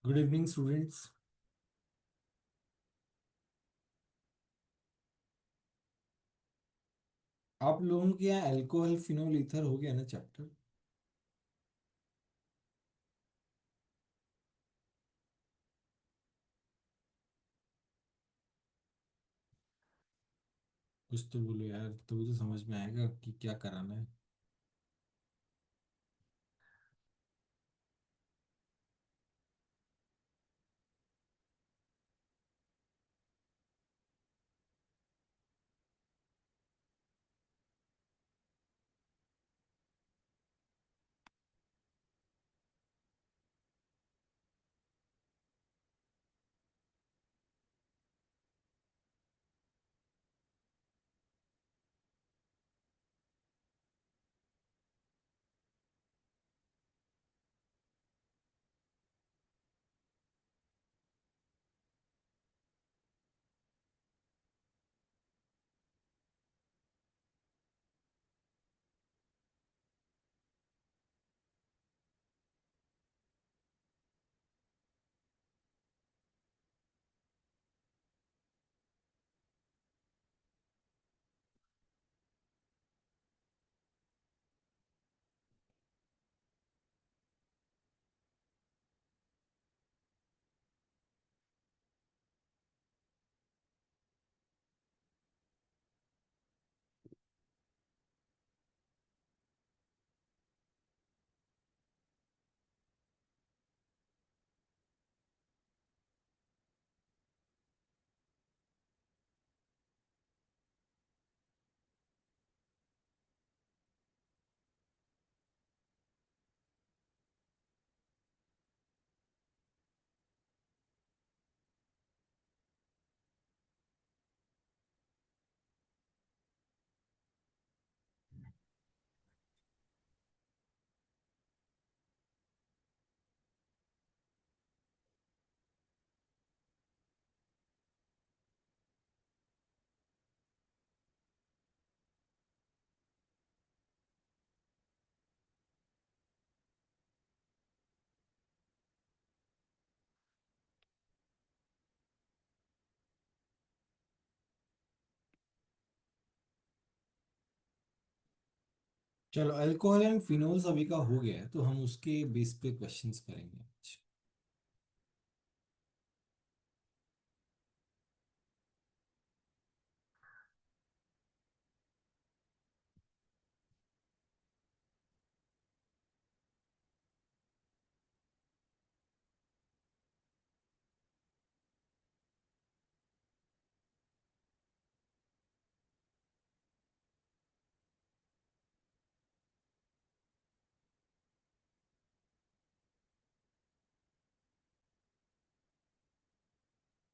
Good evening students. आप लोगों के यहाँ अल्कोहल फिनोल ईथर हो गया ना चैप्टर? कुछ तो बोलो यार, तभी तो समझ में आएगा कि क्या कराना है। चलो, अल्कोहल एंड फिनोल सभी का हो गया है तो हम उसके बेस पे क्वेश्चंस करेंगे आज।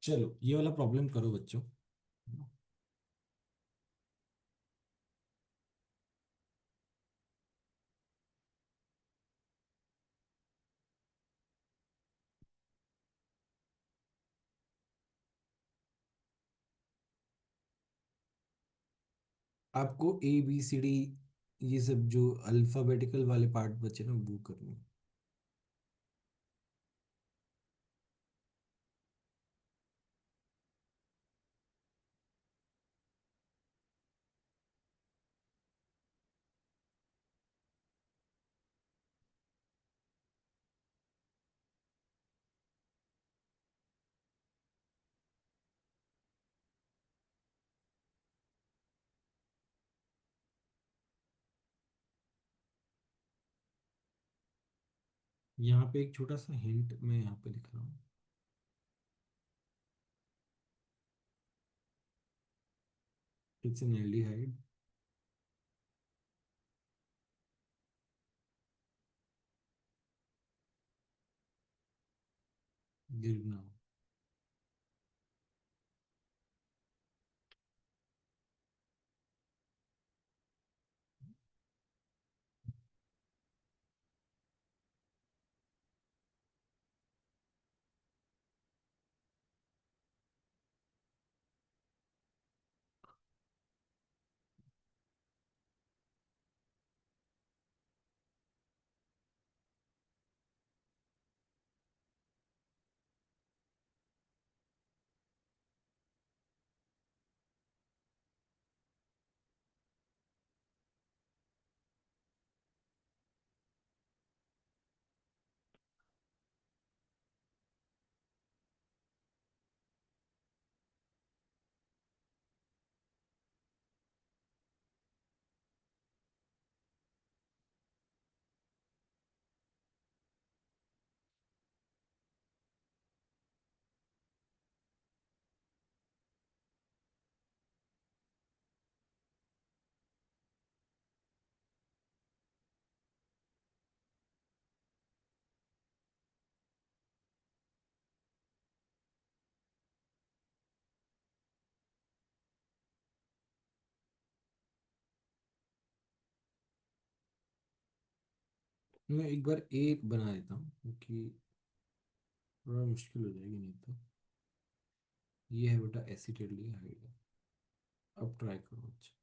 चलो, ये वाला प्रॉब्लम करो बच्चों। आपको ABCD, ये सब जो अल्फाबेटिकल वाले पार्ट बचे ना वो करने। यहाँ पे एक छोटा सा हिंट मैं यहाँ पे लिख रहा हूँ। It's an aldehyde. गिरना। मैं एक बार ए बना देता हूँ क्योंकि थोड़ा मुश्किल हो जाएगी नहीं तो। ये है बेटा एसिटेटली हाइड। अब ट्राई करो। अच्छा,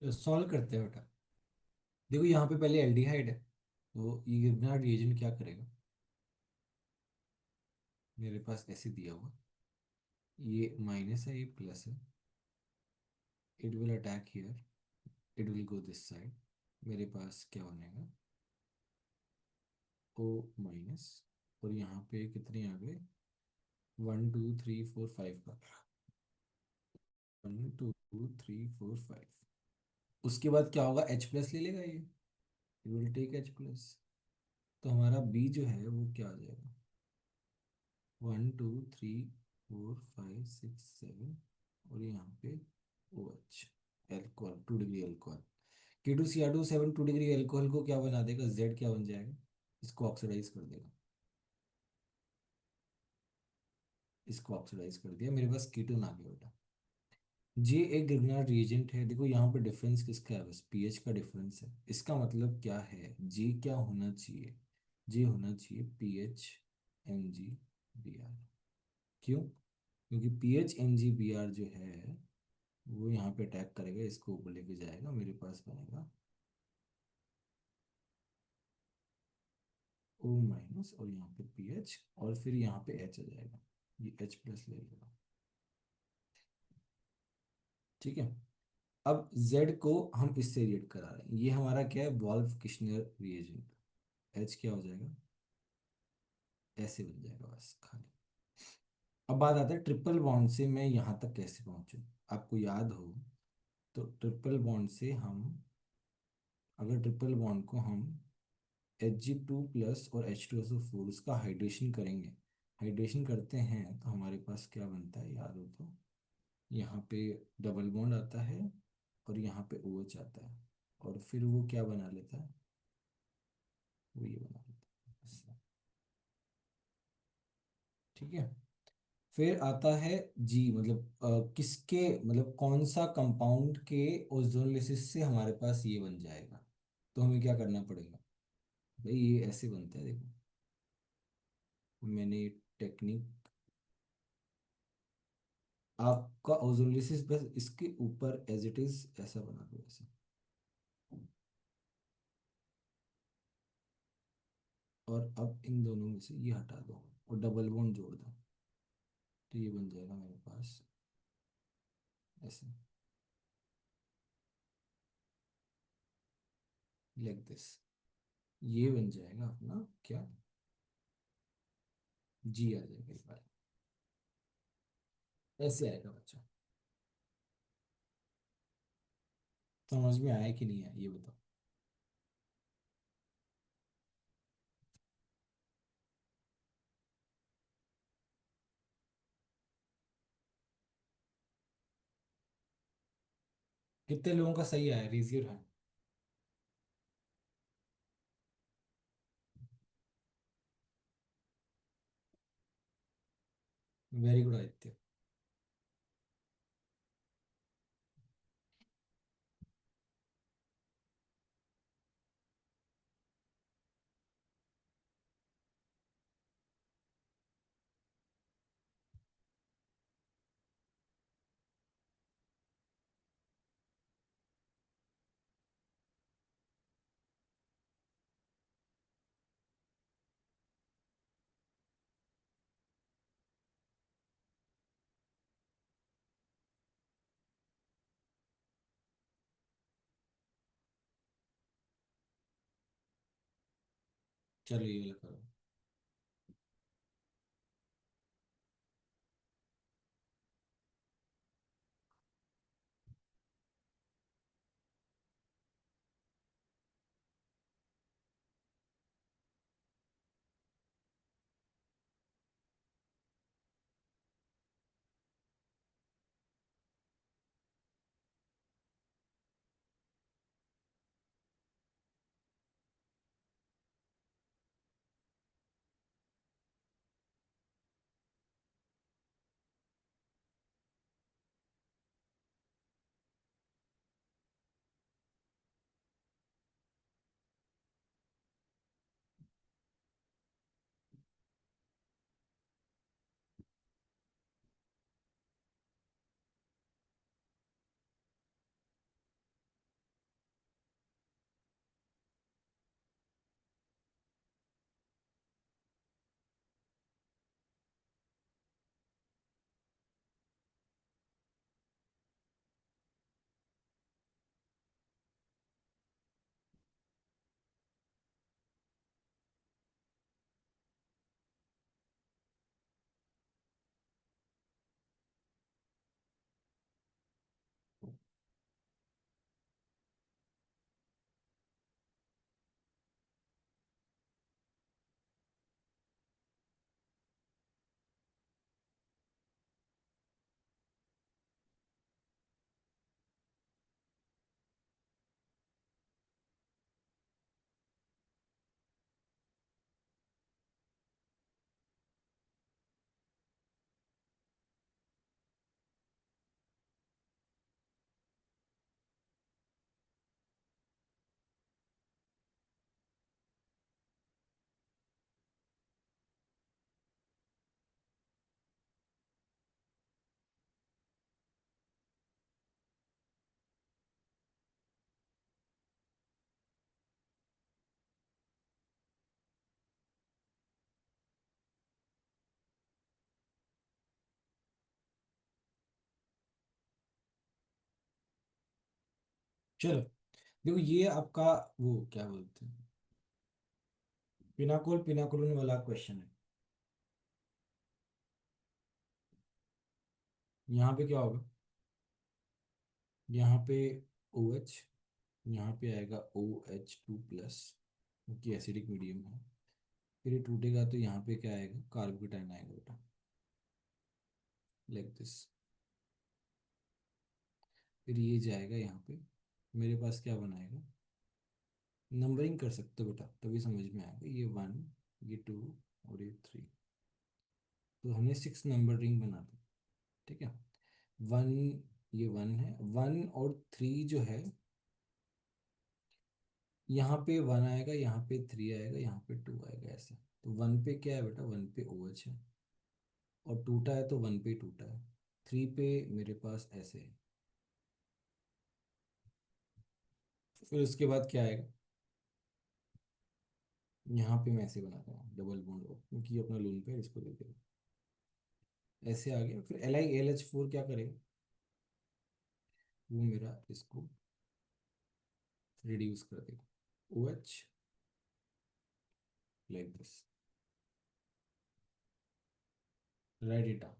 तो सॉल्व करते हैं बेटा। देखो यहाँ पे पहले एल्डिहाइड है, तो ये अपना रिएजेंट क्या करेगा। मेरे पास ऐसे दिया हुआ, ये माइनस है, ये प्लस है। It will attack here, it will go this side. मेरे पास क्या बनेगा, ओ माइनस। और यहाँ पे कितने आ गए, 1 2 3 4 5 का। 1 2 3 4 5। उसके बाद क्या होगा, एच प्लस ले लेगा ये, it will take H plus. तो हमारा बी जो है वो क्या आ जाएगा, 1 2 3 4 5 6 7। और यहाँ पे O H, alcohol 2 degree alcohol. K2Cr2 7 2 degree alcohol को क्या बना देगा, जेड क्या बन जाएगा, इसको ऑक्सीडाइज कर देगा। इसको ऑक्सीडाइज कर दिया, मेरे पास कीटोन आ गया बेटा। जे एक ग्रिग्नर रिएजेंट है, देखो यहाँ पे डिफरेंस किसका है, बस पीएच का डिफरेंस है। इसका मतलब क्या है, जे क्या होना चाहिए, जे होना चाहिए PH Mg Br। क्यों? क्योंकि PH Mg Br जो है वो यहाँ पे अटैक करेगा, इसको ऊपर लेके जाएगा, मेरे पास बनेगा O माइनस, और यहाँ पे पीएच, और फिर यहाँ पे H आ जाएगा, ये H प्लस ले लेगा। ठीक है। अब Z को हम इससे रिएक्ट करा रहे हैं, ये हमारा क्या है, वॉल्फ किश्नर रिएजेंट। H क्या हो जाएगा, ऐसे बन जाएगा बस खाली। अब बात आता है ट्रिपल बॉन्ड से मैं यहाँ तक कैसे पहुंचूं। आपको याद हो तो ट्रिपल बॉन्ड से हम, अगर ट्रिपल बॉन्ड को हम Hg2 प्लस और H2SO4 उसका हाइड्रेशन करेंगे, हाइड्रेशन करते हैं तो हमारे पास क्या बनता है, याद हो तो, यहाँ पे डबल बॉन्ड आता है और यहाँ पे OH आता है, और फिर वो क्या बना लेता है, वो ये बना लेता है बस। ठीक है। फिर आता है जी, मतलब किसके, मतलब कौन सा कंपाउंड के ओजोलिसिस से हमारे पास ये बन जाएगा। तो हमें क्या करना पड़ेगा, भाई ये ऐसे बनता है देखो, मैंने टेक्निक, आपका ओजोलिसिस बस इसके ऊपर एज इट इज ऐसा बना दो ऐसे, और अब इन दोनों में से ये हटा दो और डबल बॉन्ड जोड़ दो, तो ये बन जाएगा मेरे पास ऐसे, लाइक दिस। ये बन जाएगा अपना क्या, जी आ जाएगा एक बार, ऐसे आएगा बच्चा। समझ में आया कि नहीं आया ये बताओ। कितने लोगों का सही आया, raise your hand. Very good Aditya. चलो ये वाला करो। चलो देखो, ये आपका वो क्या बोलते हैं, पिनाकोल पिनाकोलन वाला क्वेश्चन है। यहाँ पे क्या होगा, यहाँ पे ओ एच, यहाँ पे आएगा OH2+, क्योंकि एसिडिक मीडियम है। फिर ये टूटेगा तो यहाँ पे क्या आएगा, कार्बोकेटाइन आएगा बेटा, लाइक दिस। फिर ये जाएगा यहाँ पे, मेरे पास क्या बनाएगा, नंबरिंग कर सकते हो बेटा, तभी समझ में आएगा। ये 1, ये 2 और ये 3, तो हमने 6 नंबर रिंग बना दी। ठीक है। 1, ये 1 है, 1 और 3 जो है, यहाँ पे 1 आएगा, यहाँ पे 3 आएगा, यहाँ पे 2 आएगा, ऐसे। तो 1 पे क्या है बेटा, 1 पे OH है, और टूटा है तो 1 पे टूटा है। 3 पे मेरे पास ऐसे है। फिर उसके बाद क्या आएगा, यहाँ पे मैं ऐसे बनाता हूँ डबल बॉन्ड O, क्योंकि ये अपना लोन पे इसको दे देगा, ऐसे आ गया। फिर LiAlH4 क्या करेगा, वो मेरा इसको रिड्यूस कर देगा, OH, like this. Right it down.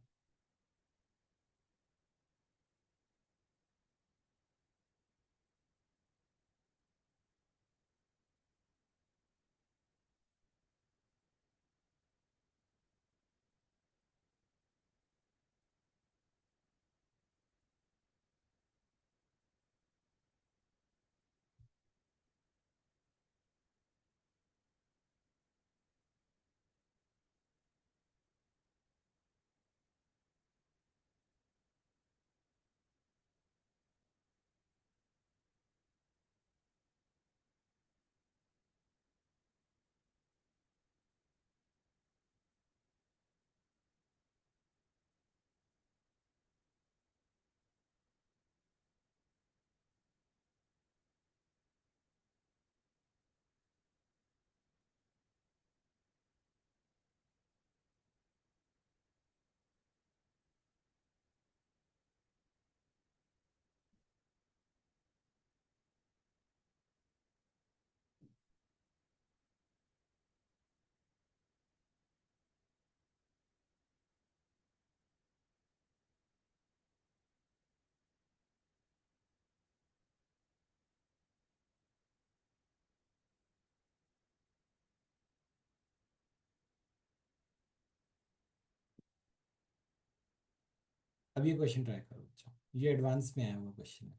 अब ये क्वेश्चन ट्राई करो बच्चों, ये एडवांस में आया हुआ क्वेश्चन है।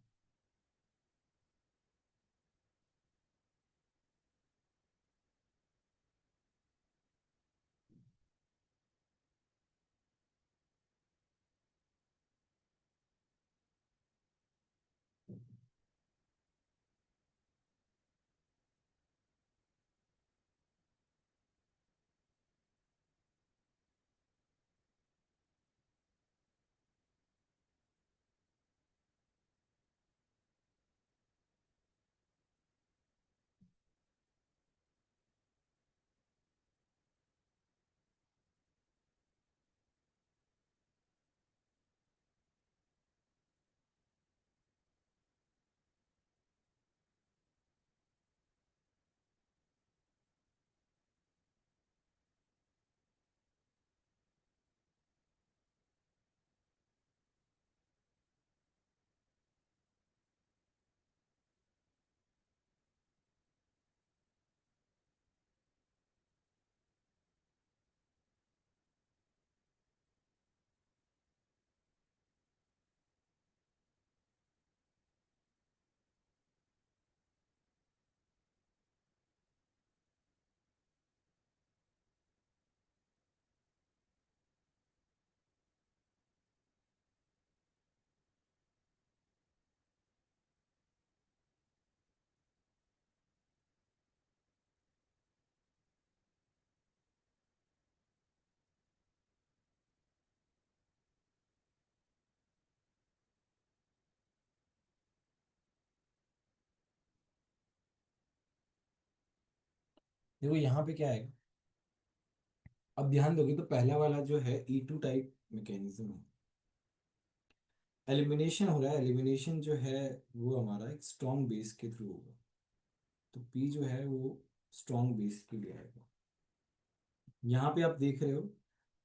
देखो यहाँ पे क्या आएगा, अब ध्यान दोगे तो पहला वाला जो है E2 टाइप मैकेनिज्म है, एलिमिनेशन हो रहा है, एलिमिनेशन जो है वो हमारा एक स्ट्रॉन्ग बेस के थ्रू होगा। तो पी जो है वो स्ट्रॉन्ग बेस के लिए आएगा। यहाँ पे आप देख रहे हो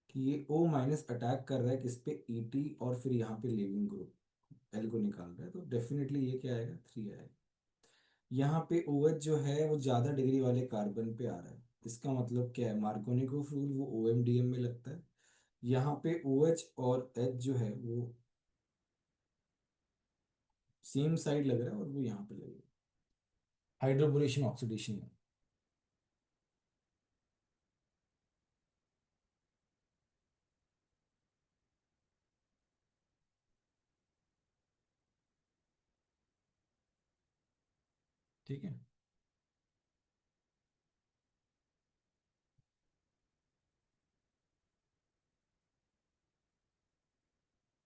कि ये ओ माइनस अटैक कर रहा है किस पे, ईटी, और फिर यहाँ पे लिविंग ग्रुप एल को निकाल रहा है, तो डेफिनेटली ये क्या आएगा, 3 आएगा। यहाँ पे OH जो है वो ज्यादा डिग्री वाले कार्बन पे आ रहा है। इसका मतलब क्या है, मार्कोनिकोव रूल वो OMDM में लगता है। यहाँ पे OH और H जो है वो सेम साइड लग रहा है, और वो यहाँ पे लगेगा हाइड्रोबोरेशन ऑक्सीडेशन में। ठीक है।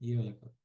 ये वाला कर।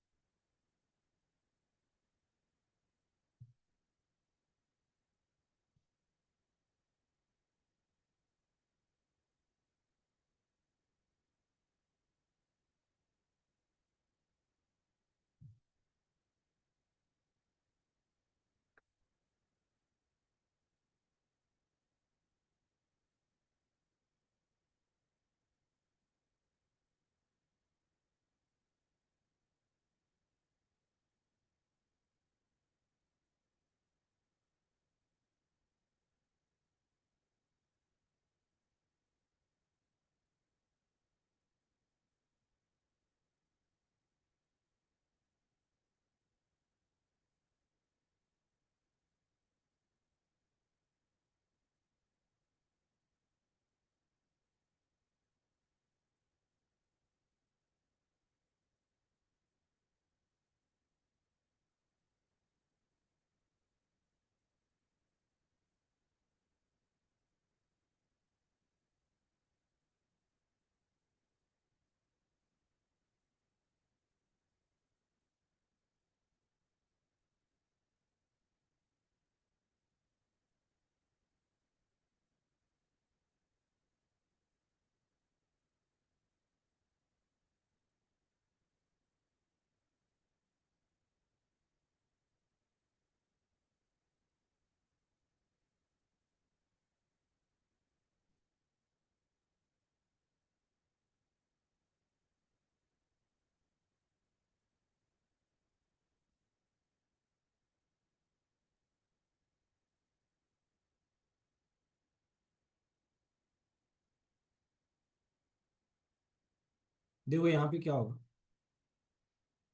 देखो यहाँ पे क्या होगा,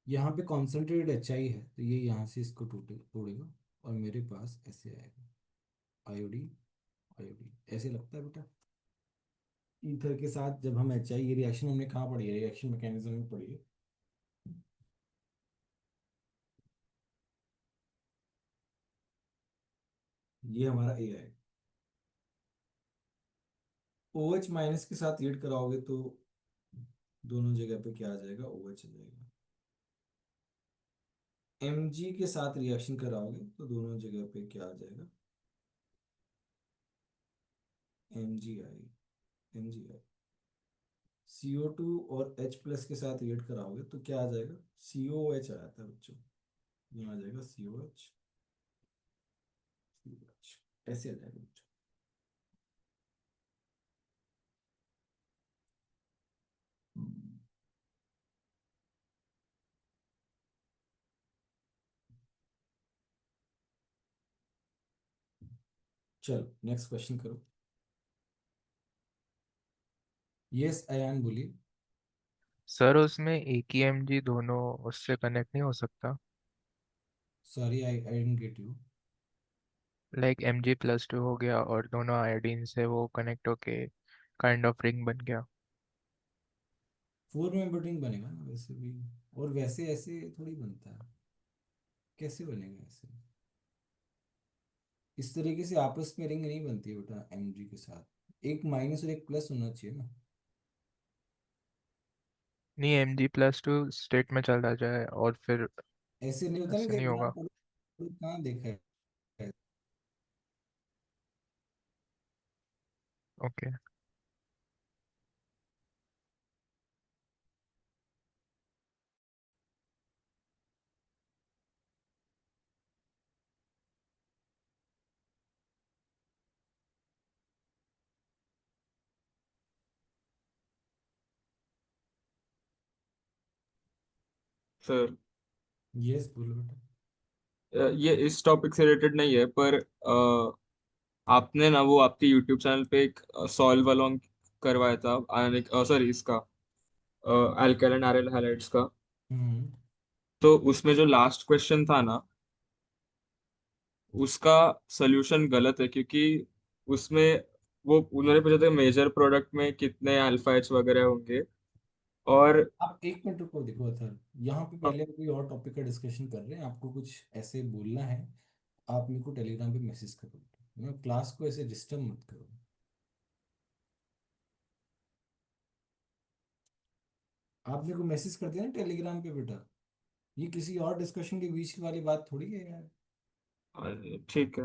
यहाँ पे कॉन्सेंट्रेटेड HI है, तो ये यहाँ से इसको तोड़ेगा, और मेरे पास ऐसे आएगा, आयोडीन, आयोडीन ऐसे लगता है बेटा। ईथर के साथ जब हम HI, ये रिएक्शन हमने कहाँ पढ़ी है, रिएक्शन मैकेनिज्म में पढ़ी है। ये हमारा ए है। OH माइनस के साथ लीड कराओगे तो दोनों जगह पे क्या आ जाएगा, OH आ जाएगा। Mg के साथ रिएक्शन कराओगे तो दोनों जगह पे क्या आ जाएगा, MgI, MgI। CO2 और H+ के साथ रिएक्ट कराओगे तो क्या आ जाएगा, COH आ जाता है बच्चों। यहाँ आ जाएगा COH, COH ऐसे आ जाएगा बच्चों। चलो नेक्स्ट क्वेश्चन करो। यस अयान बोलिए। सर उसमें एक ही एमजी दोनों उससे कनेक्ट नहीं हो सकता? Sorry I I didn't get you. Like Mg+2 हो गया और दोनों आयोडीन से वो कनेक्ट होके काइंड ऑफ रिंग बन गया। 4 मेंबर रिंग बनेगा ना वैसे भी, और वैसे ऐसे थोड़ी बनता है, कैसे बनेगा ऐसे, इस तरीके से आपस में रिंग नहीं बनती है बेटा। Mg के साथ एक माइनस और एक प्लस होना चाहिए ना। नहीं, Mg+2 स्टेट में चला जाए और फिर ऐसे नहीं होता ना ऐसे कि नहीं बिना होगा। कहाँ देखा है। ओके। सर, यस बोलो बेटा। ये इस टॉपिक से रिलेटेड नहीं है, पर आपने ना वो आपके यूट्यूब चैनल पे एक सॉल्व अलोंग करवाया था, सॉरी इसका अल्काइल एरियल हैलाइड्स का। हम्म। तो उसमें जो लास्ट क्वेश्चन था ना, उसका सोल्यूशन गलत है, क्योंकि उसमें वो उन्होंने पूछा था मेजर प्रोडक्ट में कितने अल्फा एच वगैरह होंगे। और आप एक मिनट रुको, देखो सर, यहाँ पे पहले हम कोई और टॉपिक का डिस्कशन कर रहे हैं, आपको कुछ ऐसे बोलना है, आप मेरे को टेलीग्राम पे मैसेज करो, ना क्लास को ऐसे डिस्टर्ब मत करो। आप मेरे को मैसेज करते हैं ना टेलीग्राम पे बेटा, ये किसी और डिस्कशन के बीच की वाली बात थोड़ी है यार। ठीक है।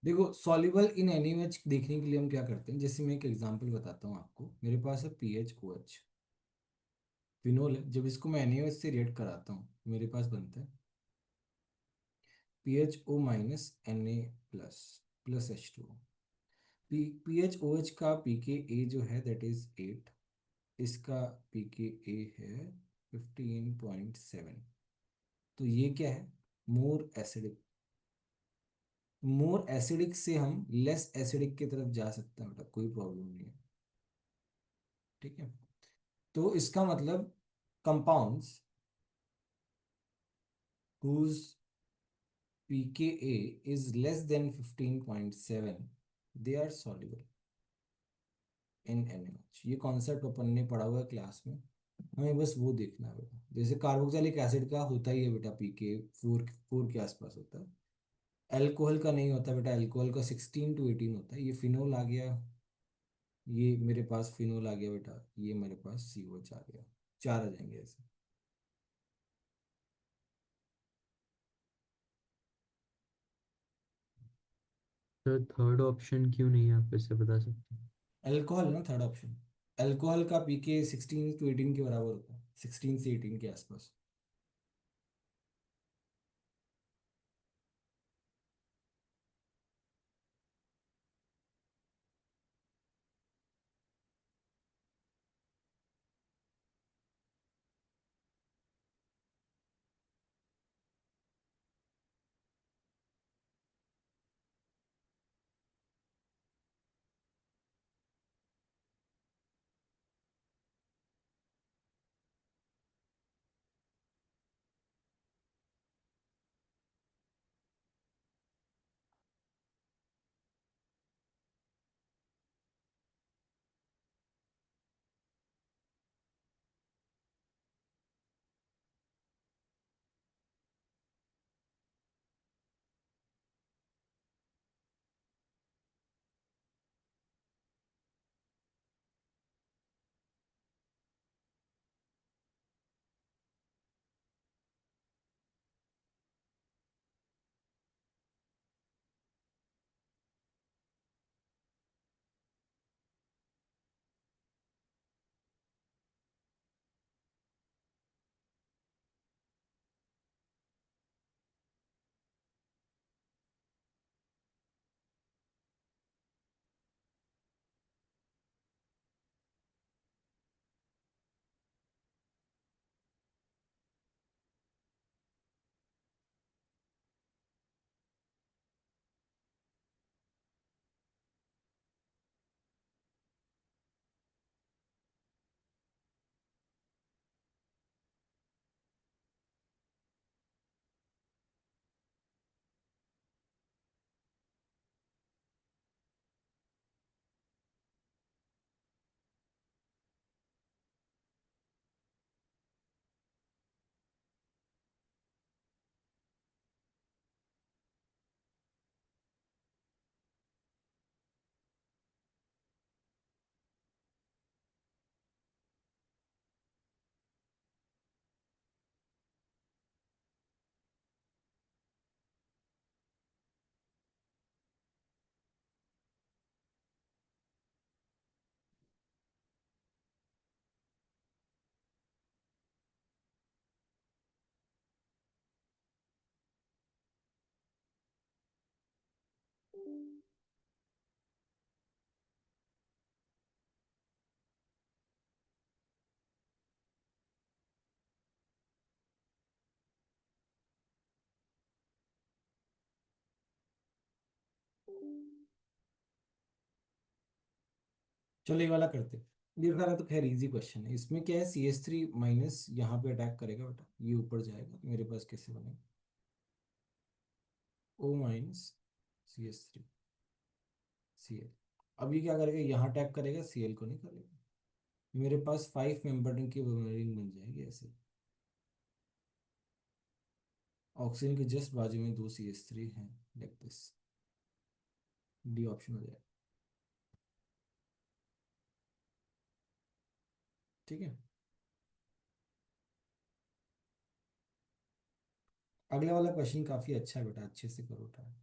देखो सॉल्युबल इन NaOH देखने के लिए हम क्या करते हैं, जैसे मैं एक एग्जांपल बताता हूँ आपको, मेरे पास है PHOH, फिनोल है, जब इसको मैं NaOH से रिएक्ट कराता हूँ मेरे पास बनता है PHO minus Na plus H2O। PHOH का pKa जो है दैट इज 8, इसका pKa है 15.7। तो ये क्या है, मोर एसिडिक। मोर एसिडिक से हम लेस एसिडिक की तरफ जा सकते हैं बेटा, कोई प्रॉब्लम नहीं है। ठीक है, तो इसका मतलब compounds whose pKa is less than 15.7 they are soluble in NaOH। ये कॉन्सेप्ट अपन ने पढ़ा हुआ है क्लास में, हमें बस वो देखना है बेटा। जैसे कार्बोक्सिलिक एसिड का होता ही है बेटा, pK 4 4 के आसपास होता है। अल्कोहल का नहीं होता बेटा, अल्कोहल का 16 to 18 होता है। ये फिनोल आ गया, ये मेरे पास फिनोल आ गया बेटा, ये मेरे पास COH आ गया, चार आ जाएंगे ऐसे। सर थर्ड ऑप्शन क्यों नहीं है, आप फिर से बता सकते हैं? अल्कोहल ना थर्ड ऑप्शन, अल्कोहल का पीके 16 to 18 के बराबर होता है, 16 से 18 के आसपास। चलो ये वाला करते हैं। ये वाला तो खैर इजी क्वेश्चन है। इसमें क्या है, CH3 माइनस यहाँ पे अटैक करेगा बेटा, ये ऊपर जाएगा, मेरे पास कैसे बनेगा, O माइनस CH3 Cl। अब ये क्या करेगा, यहाँ अटैक करेगा, Cl को नहीं करेगा। मेरे पास 5 मेंबर रिंग की रिंग बन जाएगी ऐसे। ऑक्सीजन के जस्ट बाजू में 2 CH3 हैं, लाइक दिस। डी ऑप्शन हो जाएगा। ठीक है। अगला वाला क्वेश्चन काफी अच्छा है बेटा, अच्छे से करो ट्राई।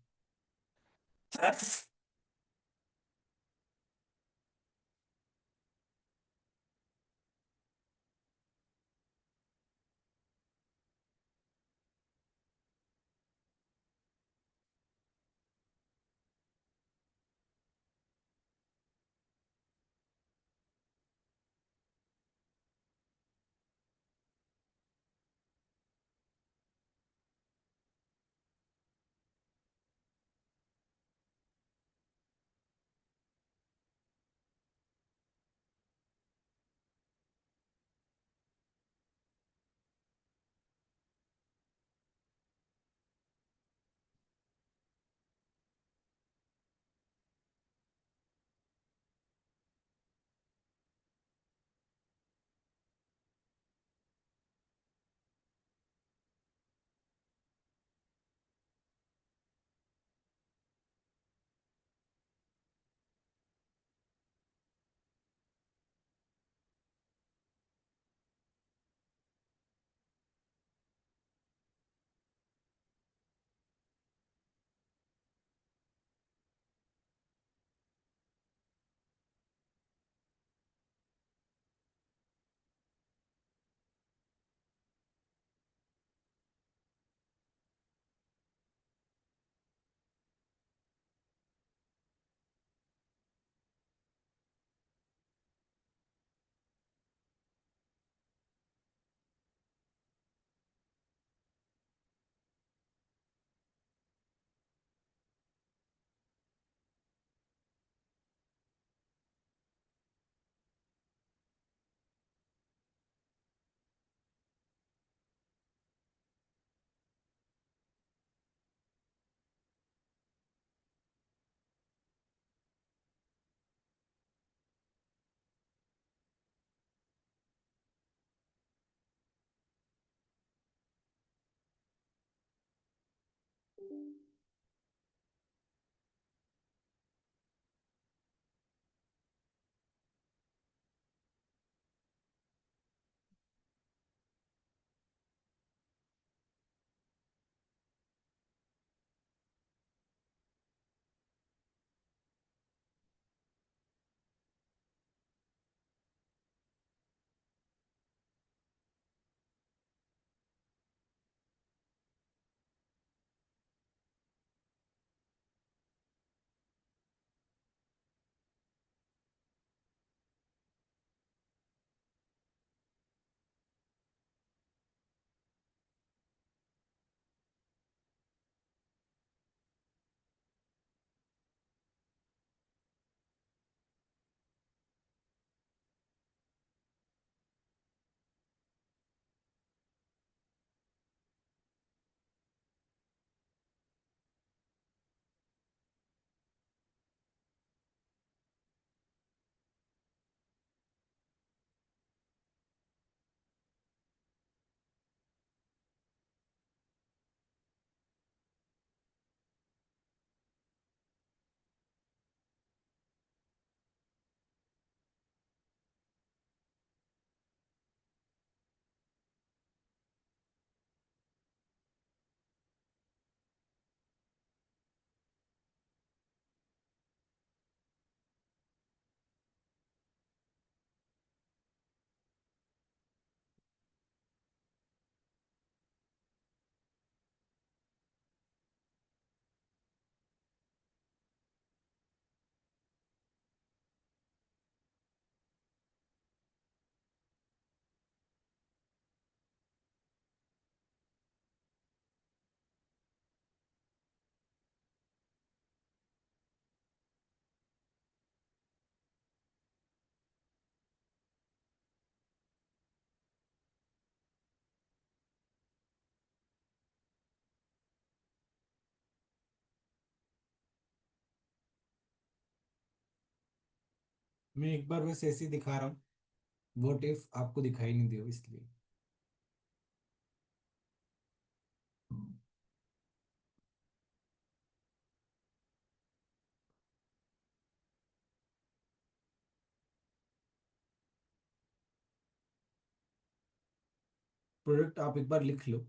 मैं एक बार बस ऐसे ही दिखा रहा हूँ, व्हाट इफ आपको दिखाई नहीं दे इसलिए। प्रोडक्ट आप एक बार लिख लो।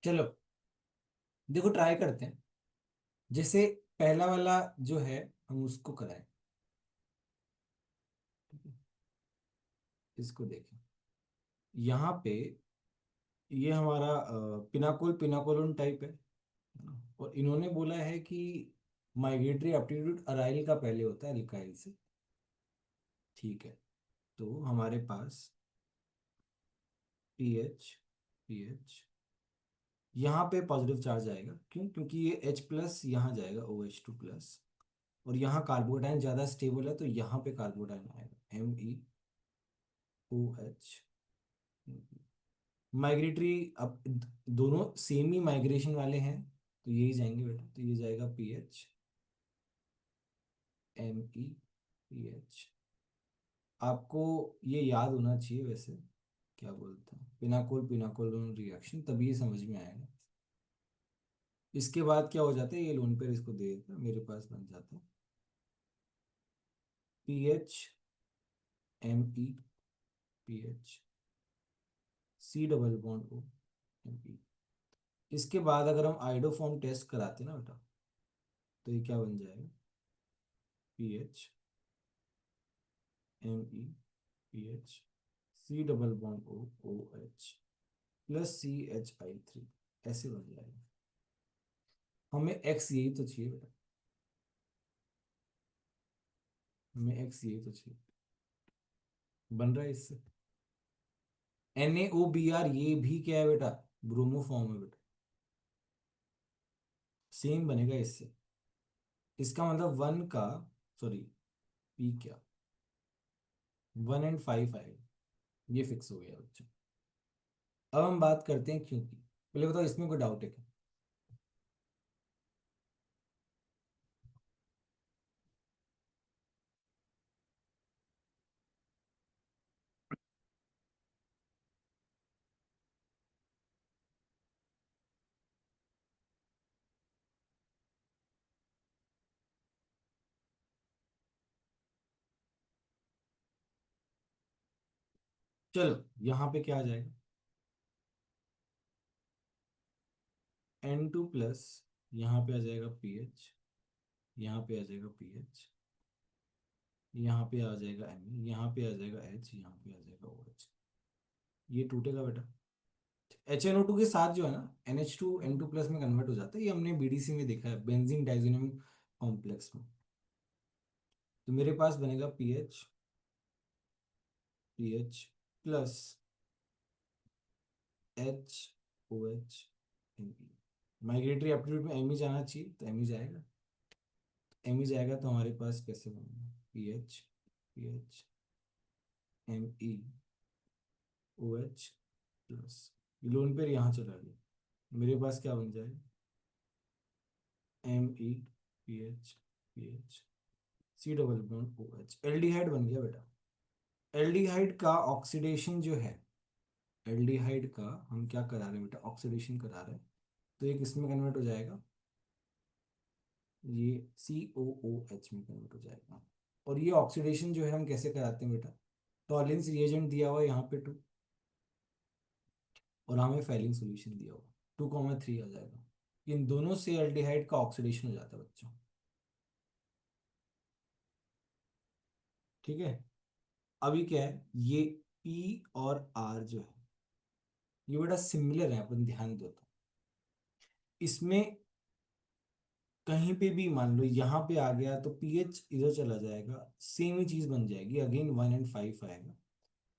चलो देखो, ट्राई करते हैं। जैसे पहला वाला जो है, हम उसको कराएं। ठीक है? इसको देखें, यहाँ पे ये हमारा पिनाकोल पिनाकोलन टाइप है ना? और इन्होंने बोला है कि माइग्रेटरी एप्टीट्यूड अराइल का पहले होता है अल्काइल से। ठीक है, तो हमारे पास पीएच, पीएच यहाँ पे पॉजिटिव चार्ज आएगा। क्यों? क्योंकि ये H प्लस यहाँ जाएगा OH2 प्लस, और यहाँ कार्बोटाइन ज़्यादा स्टेबल है तो यहाँ पे कार्बोटाइन आएगा MEOH। माइग्रेटरी, अब दोनों सेम ही माइग्रेशन वाले हैं तो यही जाएंगे बेटा, तो ये जाएगा PH MEPH। आपको ये याद होना चाहिए वैसे, क्या बोलते हैं, पिनाकोल पिनाकोल रिएक्शन, तभी ये समझ में आएगा। इसके बाद क्या हो जाता है, ये लोन पेयर इसको दे देता है, मेरे पास बन जाता है PHME, PH C double bond O, इसके बाद अगर हम आइडोफॉर्म टेस्ट कराते हैं ना बेटा, तो ये क्या बन जाएगा, PHME, PH C double bond O OH plus CHI3, ऐसे बन जाएगा। हमें एक्स यही तो चाहिए बेटा, हमें एक्स यही तो चाहिए। बन रहा है इससे। NaOBr, ये भी क्या है बेटा, ब्रोमो फॉर्म है बेटा, सेम बनेगा इससे। इसका मतलब वन का, सॉरी, पी क्या, 1 और 5 आएगा, ये फिक्स हो गया बच्चों। अब हम बात करते हैं क्यों की। पहले बताओ इसमें कोई डाउट है क्या? चलो यहाँ पे क्या आ जाएगा, N2 प्लस, यहाँ पे आ जाएगा पीएच, यहाँ पे आ जाएगा पीएच, यहाँ पे आ जाएगा एम, यहाँ पे आ जाएगा एच, यहाँ पे आ जाएगा ओ एच। ये टूटेगा बेटा। HNO2 के साथ जो है ना NH2 N2 प्लस में कन्वर्ट हो जाता है, ये हमने BDC में देखा है, बेंजीन डाइजेनियम कॉम्प्लेक्स में। तो मेरे पास बनेगा PH, PH plus H O H M E. Migratory aptitude में एम ही जाना चाहिए, तो एम ही जाएगा। एम ही जाएगा तो हमारे पास कैसे बनेगा, PH, PH M E O H plus, lone pair यहाँ चला गया, मेरे पास क्या बन जाएगा, M E P H, P H C double bond O H, aldehyde बन गया बेटा। एल्डिहाइड का ऑक्सीडेशन जो है, एल्डिहाइड का हम क्या करा रहे हैं बेटा, ऑक्सीडेशन करा रहे हैं, तो एक इसमें कन्वर्ट हो जाएगा, ये COOH में कन्वर्ट हो जाएगा। और ये ऑक्सीडेशन जो है हम कैसे कराते हैं बेटा, टॉलिंस रिएजेंट दिया हुआ है यहाँ पे 2, और हमें फैलिंग सोल्यूशन दिया हुआ 2,3 आ जाएगा। इन दोनों से एल्डिहाइड का ऑक्सीडेशन हो जाता है बच्चों। ठीक है, अभी क्या है, ये P और R जो है ये बेटा सिमिलर है, अपन ध्यान दो तो इसमें कहीं पे भी मान लो यहाँ पे आ गया तो पीएच इधर चला जाएगा, सेम ही चीज बन जाएगी, अगेन 1 और 5 आएगा।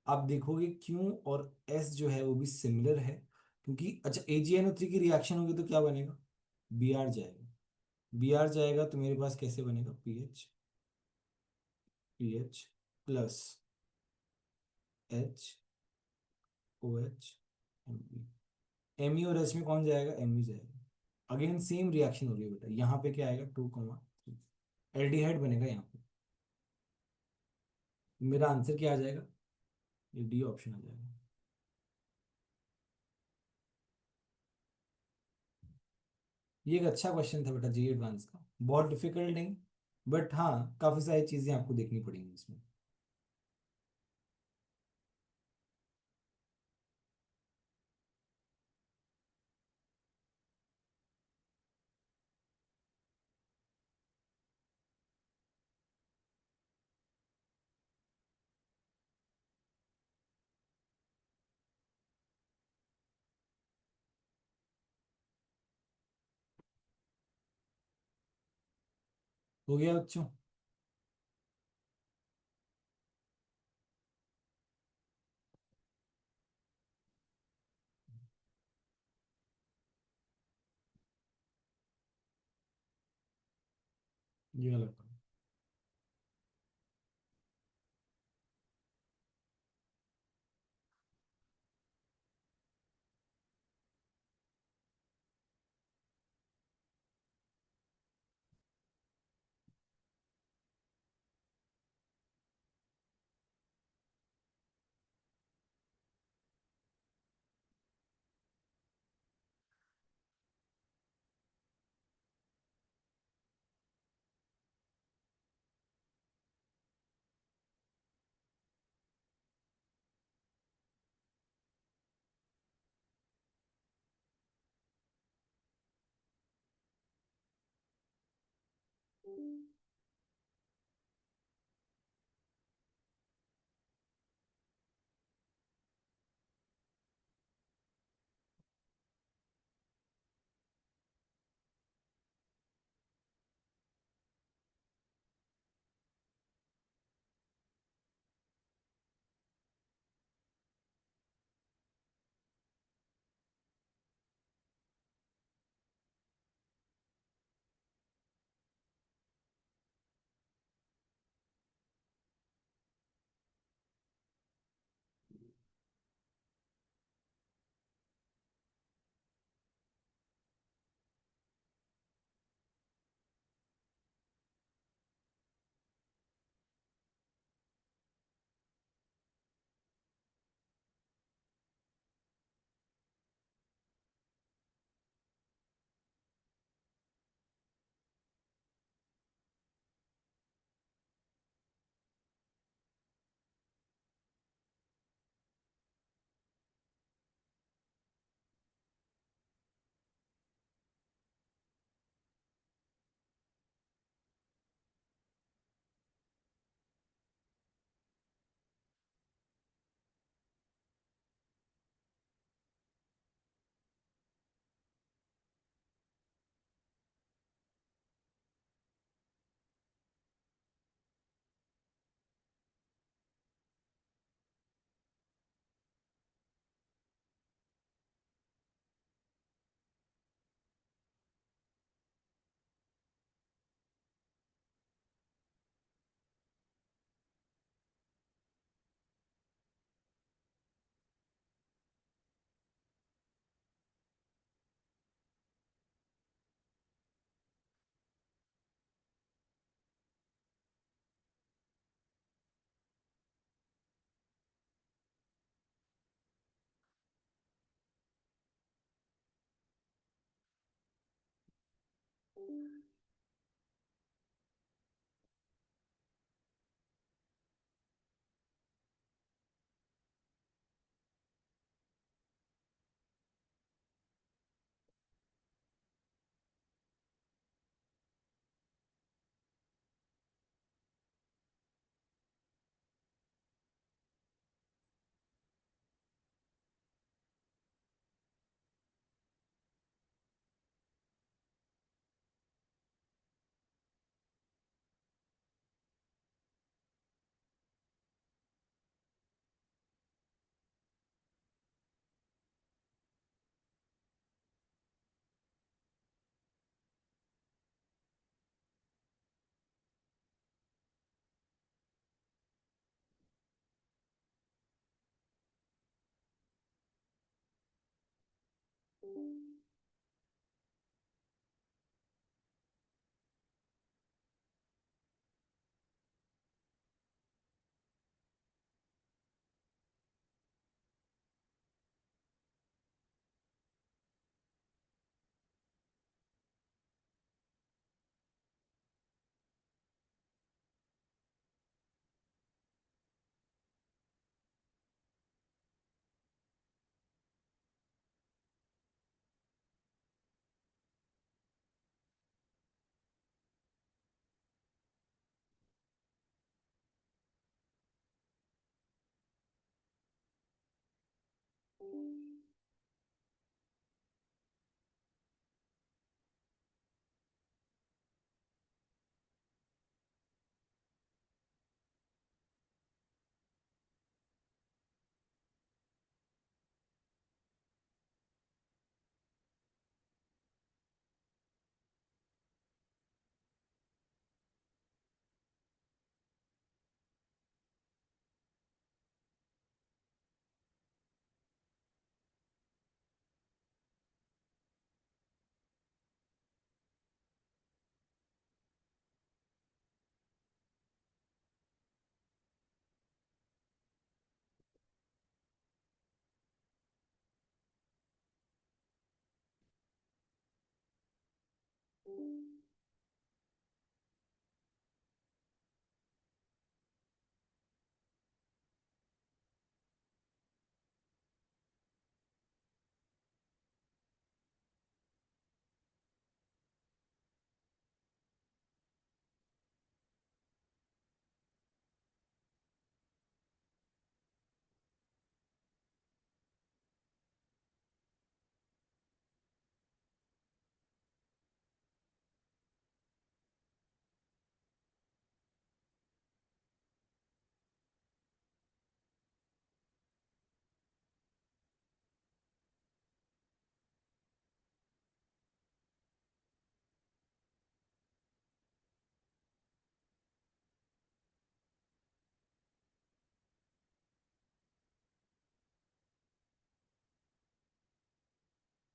आप देखोगे क्यू और एस जो है वो भी सिमिलर है, क्योंकि अच्छा AgNO3 की रिएक्शन होगी तो क्या बनेगा, Br जाएगा, Br जाएगा तो मेरे पास कैसे बनेगा, PH, PH plus H O H M E और एच में कौन जाएगा, एम ई जाएगा। अगेन सेम रिएक्शन हो रही है बेटा, यहाँ पे क्या आएगा 2,3, एल्डिहाइड बनेगा यहाँ पे। मेरा आंसर क्या आ जाएगा, ये डी ऑप्शन आ जाएगा। ये एक अच्छा क्वेश्चन था बेटा जी एडवांस का, बहुत डिफिकल्ट नहीं, बट हाँ काफी सारी चीजें आपको देखनी पड़ेंगी इसमें। हो गया बच्चों। ये गलत था।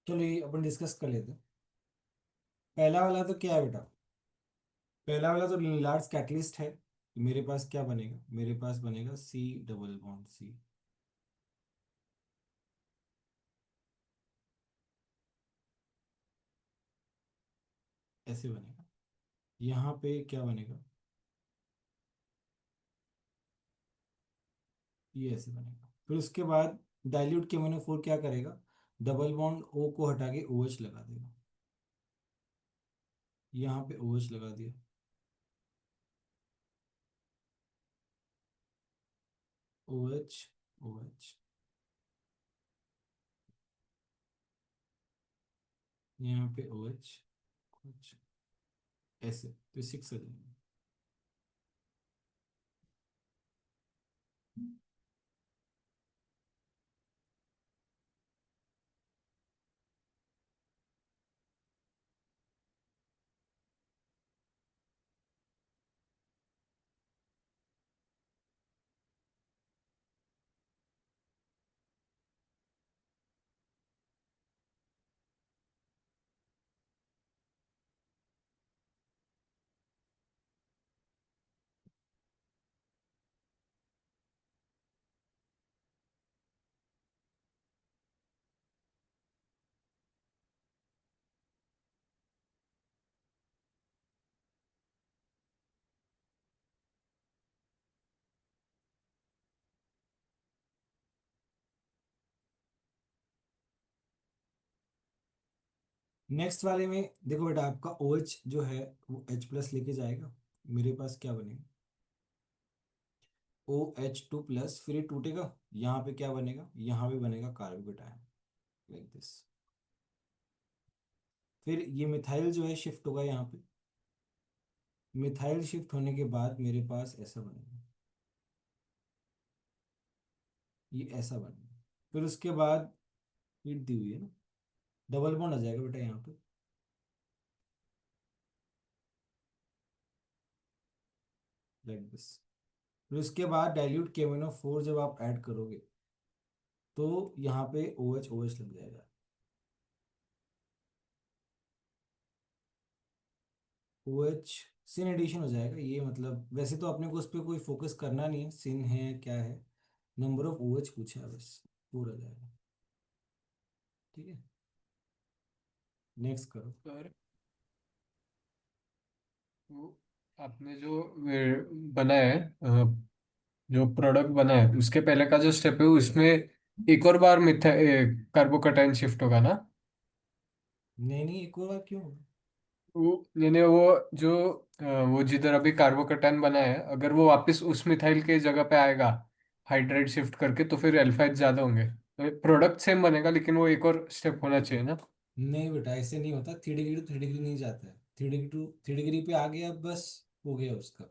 चलो ये अपन डिस्कस कर लेते हैं। पहला वाला तो क्या है बेटा? पहला वाला तो लार्ज कैटलिस्ट है, तो मेरे पास क्या बनेगा? मेरे पास बनेगा सी डबल बॉन्ड सी। ऐसे बनेगा। यहाँ पे क्या बनेगा? ये ऐसे बनेगा। फिर उसके बाद डाइल्यूट के मोनो फोर क्या करेगा? डबल बॉन्ड ओ को हटा के ओ एच लगा देगा। यहाँ पे ओ एच लगा दिया। ओ एच ओ एच, यहाँ पे ओ एच कुछ ऐसे, तो सिक्स हो जाएंगे। नेक्स्ट वाले में देखो बेटा, आपका ओ एच जो है वो एच प्लस लेके जाएगा। मेरे पास क्या बनेगा? ओ एच टू प्लस, फिर ये टूटेगा। यहाँ पे क्या बनेगा? यहाँ पे बनेगा कार्बोकेटायन, लाइक दिस। फिर ये मिथाइल जो है शिफ्ट होगा यहाँ पे। मिथाइल शिफ्ट होने के बाद मेरे पास ऐसा बनेगा, ये ऐसा बनेगा। फिर उसके बाद हीट दी हुई है ना, डबल बॉन्ड आ जाएगा बेटा यहाँ पे, लाइक दिस। फिर उसके बाद डाइल्यूट केमिनो फोर जब आप ऐड करोगे तो यहाँ पे ओ एच लग जाएगा। ओ एच सिन एडिशन हो जाएगा ये, मतलब वैसे तो अपने को उस पर कोई फोकस करना नहीं है, सिन है क्या है, नंबर ऑफ ओ एच पूछा है बस, पूरा जाएगा। ठीक है, नेक्स्ट करो। सर वो आपने जो बनाया है, जो प्रोडक्ट बना है उसके पहले का जो स्टेप है उसमें एक और बार मिथा कार्बोकटाइन शिफ्ट होगा ना? नहीं नहीं, एक और बार क्यों? वो यानी वो जो वो जिधर अभी कार्बोकटाइन बना है अगर वो वापस उस मिथाइल के जगह पे आएगा हाइड्राइड शिफ्ट करके तो फिर अल्फाइड ज्यादा होंगे, तो प्रोडक्ट सेम बनेगा लेकिन वो एक और स्टेप होना चाहिए ना? नहीं बेटा, ऐसे नहीं होता, 3 डिग्री टू 3 डिग्री नहीं जाता है, 3 डिग्री टू 3 डिग्री पे आ गया बस, हो गया उसका।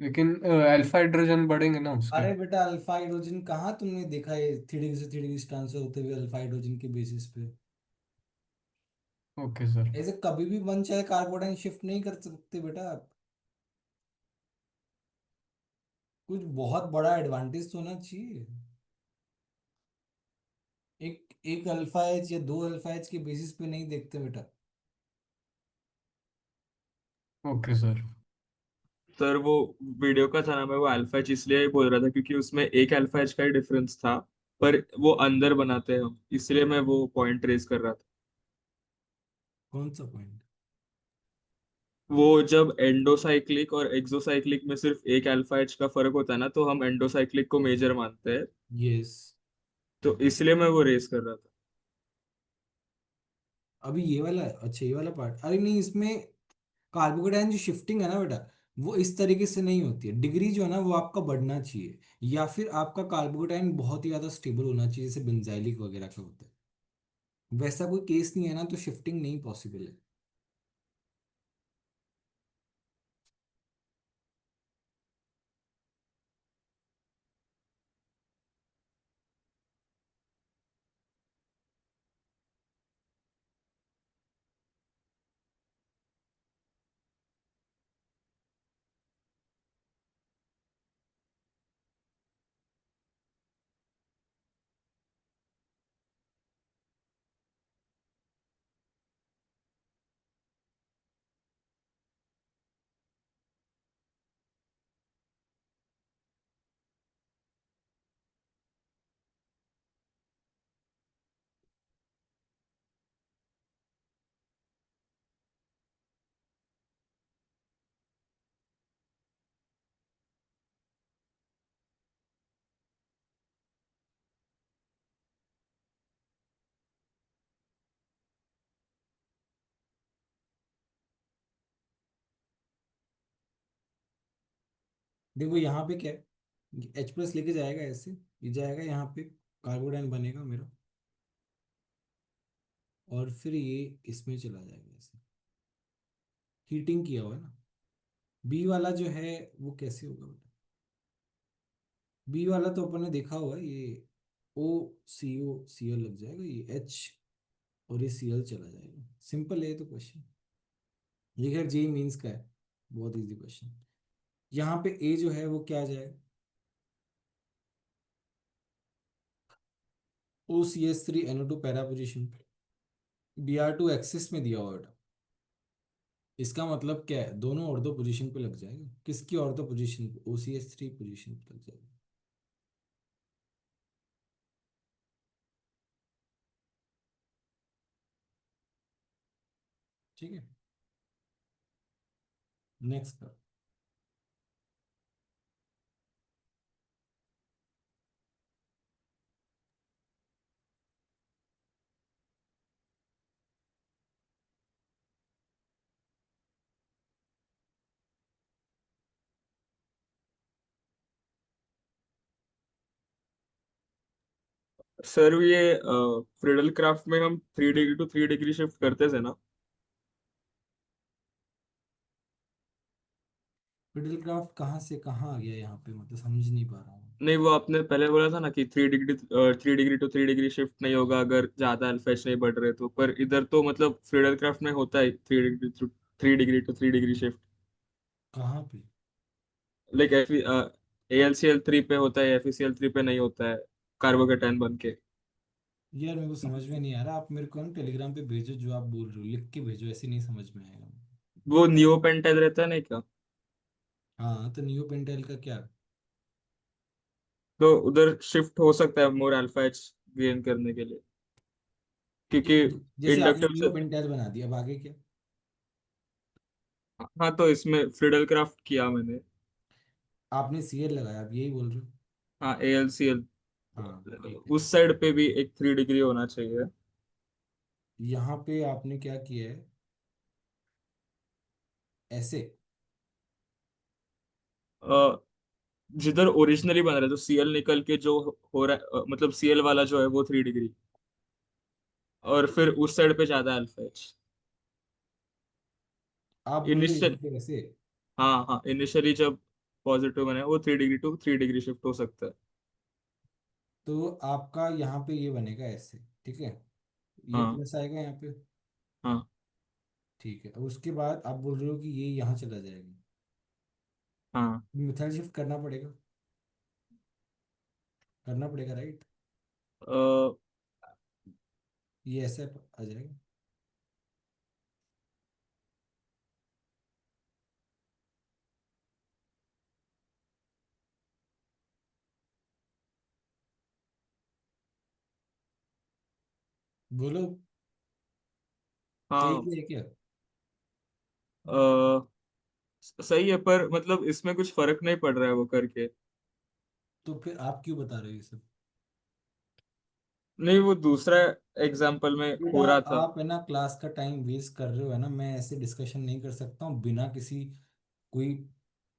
लेकिन अल्फा हाइड्रोजन बढ़ेंगे ना उसके? अरे बेटा, अल्फा हाइड्रोजन कहाँ तुमने देखा है 3 डिग्री से 3 डिग्री ट्रांसफर होते हुए अल्फा हाइड्रोजन के बेसिस पे? Okay sir. ऐसे कभी भी वन चाहे कार्बोडाइन शिफ्ट नहीं कर सकते बेटा आप। कुछ बहुत बड़ा एडवांटेज तो होना चाहिए। एक एक अल्फा एच या दो अल्फा एच के बेसिस पे नहीं देखते बेटा। Okay sir. सर वो वीडियो का था ना, मैं वो अल्फा एच इसलिए बोल रहा था क्योंकि उसमें एक अल्फा एच का ही डिफरेंस था, पर वो अंदर बनाते हैं हम, इसलिए मैं वो पॉइंट रेज कर रहा था। कौन सा पॉइंट? वो जब एंडोसाइक्लिक और एक्सोसाइक्लिक में सिर्फ एक अल्फा एच का फर्क होता है ना, तो हम एंडोसाइक्लिक को मेजर मानते हैं, यस। तो इसलिए मैं वो रेज कर रहा था। अभी ये वाला, अच्छा ये वाला पार्ट, अरे नहीं इसमें कार्बोकेटाइन जो शिफ्टिंग है ना बेटा, वो इस तरीके से नहीं होती है, डिग्री जो है ना वो आपका बढ़ना चाहिए, या फिर आपका कार्बोकेटाइन बहुत ही ज्यादा स्टेबल होना चाहिए जैसे बेंजाइलिक वगैरह का होता है। वैसा कोई केस नहीं है ना, तो शिफ्टिंग नहीं पॉसिबल है। देखो यहाँ पे क्या है, एच प्लस लेके जाएगा ऐसे, ये जाएगा यहाँ पे, कार्बोडाइन बनेगा मेरा, और फिर ये इसमें चला जाएगा ऐसे, हीटिंग किया हुआ है ना। बी वाला जो है वो कैसे होगा बेटा? बी वाला तो अपन ने देखा हुआ है, ये ओ सी एल लग जाएगा, ये एच और ये सी एल चला जाएगा, सिंपल है ये तो क्वेश्चन। ये खैर जेई मीन्स का है, बहुत इजी क्वेश्चन। यहाँ पे ए जो है वो क्या आ जाएगा, O C S three NO two para position पे, बी आर टू एक्सिस में दिया हुआ बेटा। इसका मतलब क्या है, दोनों ऑर्थो पोजीशन पे लग जाएगा, किसकी ऑर्थो पोजीशन पे, ओ सी एस थ्री पोजिशन पे लग जाएगा। ठीक है, नेक्स्ट कर। सर ये फ्रीडल क्राफ्ट में हम 3 डिग्री टू 3 डिग्री शिफ्ट करते थे ना? मिडिल क्राफ्ट कहाँ से कहाँ आ गया यहाँ पे, मतलब समझ नहीं पा रहा हूँ। नहीं, वो आपने पहले बोला था ना कि 3 डिग्री टू 3 डिग्री शिफ्ट नहीं होगा अगर ज्यादा अल्फेज नहीं बढ़ रहे तो, पर इधर तो मतलब फ्रीडल क्राफ्ट में होता है 3 डिग्री टू 3 डिग्री शिफ्ट। कहाँ पे? लाइक AlCl3 पे होता है, FeCl3 पे नहीं होता है, कार्बोकेटाइन बन के। यार मेरे को समझ में नहीं आ रहा, आप मेरे को ना टेलीग्राम पे भेजो जो आप बोल रहे हो, लिख के भेजो, ऐसे नहीं समझ में आएगा। वो नियो पेंटाइल रहता है नहीं क्या? हाँ तो नियो पेंटाइल का क्या? तो उधर शिफ्ट हो सकता है मोर अल्फा एच गेन करने के लिए, क्योंकि जैसे आपने इंडक्टिव नियो से। पेंटाइल बना दिया, अब आगे क्या? हाँ, तो इसमें फ्रिडल क्राफ्ट किया मैंने। आपने सीएल लगाया, आप यही बोल रहे हो? हाँ, AlCl। हाँ ठीक है। उस साइड पे भी एक 3 डिग्री होना चाहिए। यहाँ पे आपने क्या किया है, ऐसे? अ, जिधर ओरिजिनली बन रहा है, तो Cl निकल के जो हो रहा है, मतलब Cl वाला जो है वो 3 डिग्री, और फिर उस साइड पे ज्यादा अल्फा एच। आप बोल रहे हो यहाँ इनिशियल पे ऐसे? हाँ हाँ, इनिशियली जब पॉजिटिव बने वो 3 डिग्री टू 3 डिग्री शिफ्ट हो सकता है। तो आपका यहाँ पे ये बनेगा ऐसे, ठीक है? ये हाँ प्लस आएगा यहाँ पे। हाँ ठीक है, अब उसके बाद आप बोल रहे हो कि ये यहाँ चला जाएगा। हाँ। मिथाइल शिफ्ट करना पड़ेगा, करना पड़ेगा, राइट? अ, ये ऐसे आ जाएगा। बोलो, सही हाँ। किया है क्या? अ, सही है, पर मतलब इसमें कुछ फर्क नहीं पड़ रहा है वो करके। तो फिर आप क्यों बता रहे हो ये सब? नहीं, वो दूसरा एग्जाम्पल में बेटा, हो रहा था। आप है ना क्लास का टाइम वेस्ट कर रहे हो, है ना? मैं ऐसे डिस्कशन नहीं कर सकता हूँ बिना किसी, कोई,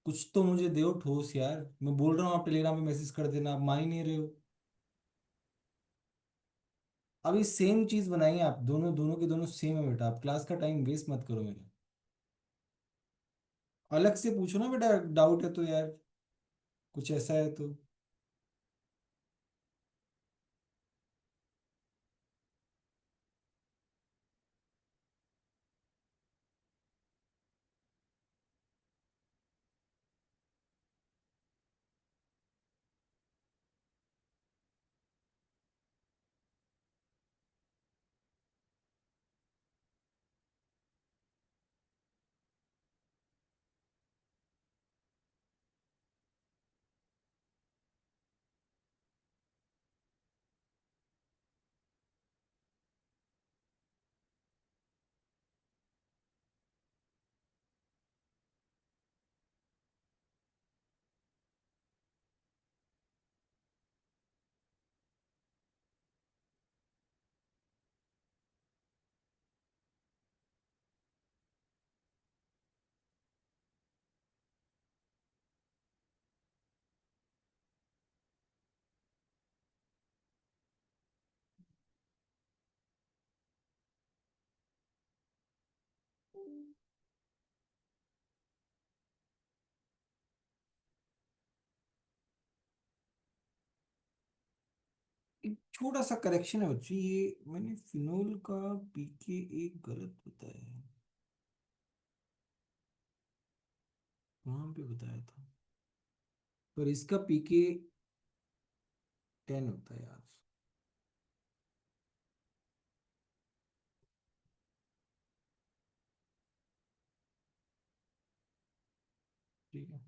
कुछ तो मुझे दो ठोस यार। मैं बोल रहा हूँ आप टेलीग्राम पे मैसेज कर देना, आप मान ही नहीं रहे हो। अभी सेम चीज बनाई है आप दोनों, दोनों के दोनों सेम है बेटा, आप क्लास का टाइम वेस्ट मत करो मेरा। अलग से पूछो ना बेटा, डाउट है तो यार, कुछ ऐसा है तो। एक छोटा सा करेक्शन है बच्चों, ये मैंने फिनोल का पीके एक गलत बताया है। वहां पे बताया था, पर इसका पीके 10 होता है यार। ठीक है।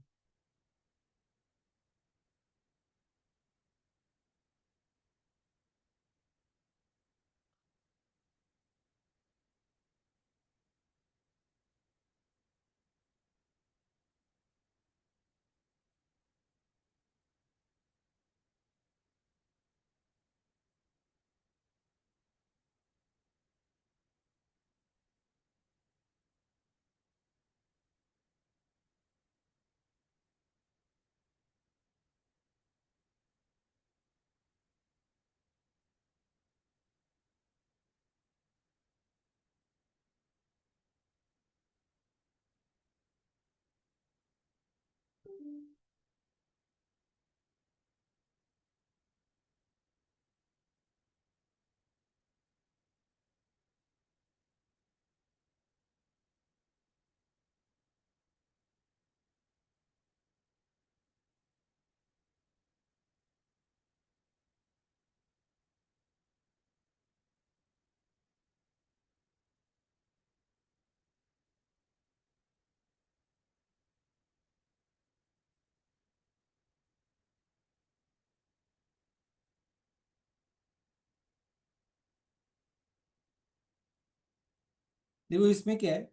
देखो इसमें क्या है,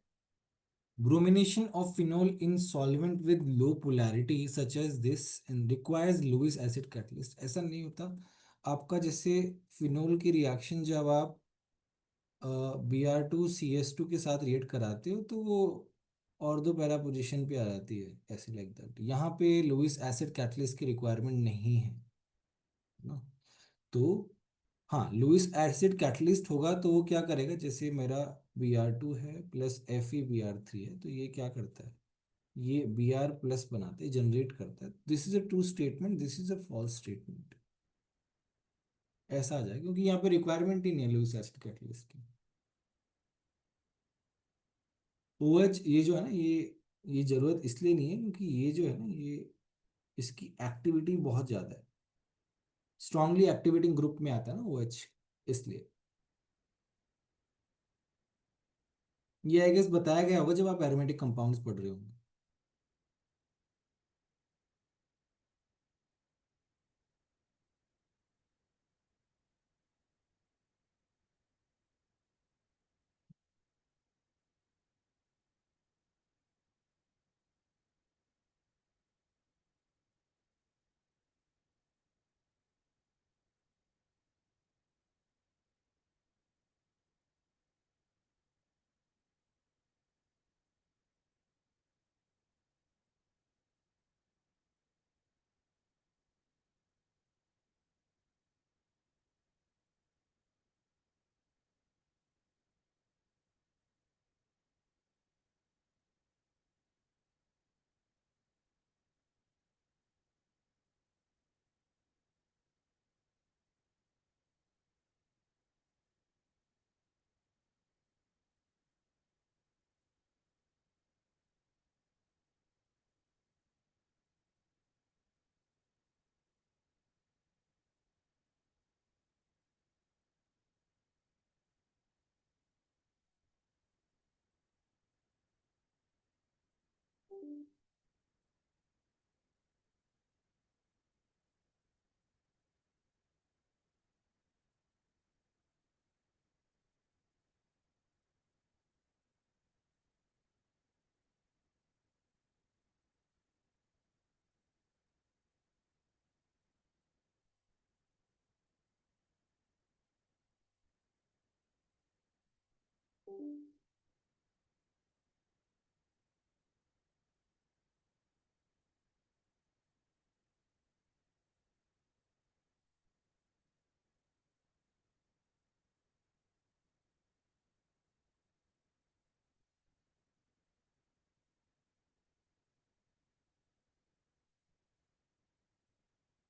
bromination of phenol in solvent with low polarity such as this and requires Lewis acid catalyst. ऐसा नहीं होता आपका, जैसे फिनोल की रिएक्शन जब आप Br2 CS2 के साथ रिएक्ट कराते हो तो वो और दो पैरा पोजीशन पे आ जाती है, ऐसे लाइक दैट। यहाँ पे लुईस एसिड कैटलिस्ट की रिक्वायरमेंट नहीं है ना। तो हाँ, लुईस एसिड कैटलिस्ट होगा तो वो क्या करेगा, जैसे मेरा Br2 है प्लस FeBr3 है, तो ये क्या करता है, ये Br प्लस बनाते हैं, जनरेट करता है। This is a true statement, this is a false statement, ऐसा आ जाएगा क्योंकि यहाँ पे रिक्वायरमेंट ही नहीं है लुईस एसिड कैटलिस्ट की। OH ये जो है ना, ये जरूरत इसलिए नहीं है क्योंकि ये जो है ना, ये इसकी एक्टिविटी बहुत ज्यादा है, स्ट्रांगली एक्टिवेटिंग ग्रुप में आता है ना OH, इसलिए। ये आई गेस बताया गया होगा जब आप एरोमेटिक कंपाउंड्स पढ़ रहे होंगे।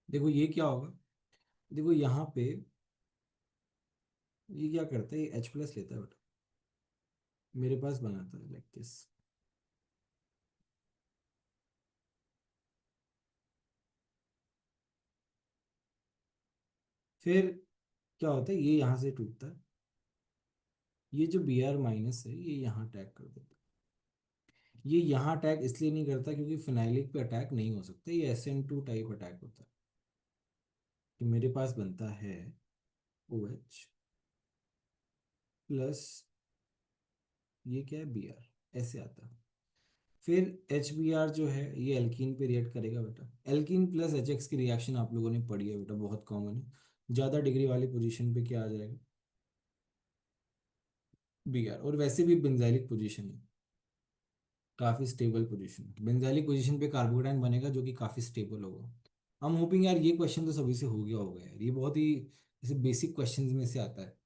देखो ये क्या होगा, देखो यहाँ पे ये क्या करता है, ये H+ लेता है बेटा, मेरे पास बनाता है लाइक दिस। फिर क्या होता है, ये यहाँ से टूटता है, ये जो Br- है ये यहाँ अटैक कर देता है। ये यहाँ अटैक इसलिए नहीं करता क्योंकि फिनाइलिक पे अटैक नहीं हो सकता, ये SN2 टाइप अटैक होता है। कि मेरे पास बनता है OH प्लस, ये क्या है Br, ऐसे आता है। फिर HBr जो है ये एल्कीन पे रिएक्ट करेगा बेटा, एल्कीन प्लस HX की रिएक्शन आप लोगों ने पढ़ी है बेटा, बहुत कॉमन है। ज़्यादा डिग्री वाली पोजीशन पे क्या आ जाएगा, Br। और वैसे भी बेंजाइलिक पोजीशन है, काफ़ी स्टेबल पोजीशन, बेंजाइलिक पोजीशन पे कार्बोकेटाइन बनेगा जो कि काफ़ी स्टेबल होगा। हम होपिंग यार ये क्वेश्चन तो सभी से हो गया होगा यार, ये बहुत ही जैसे बेसिक क्वेश्चंस में से आता है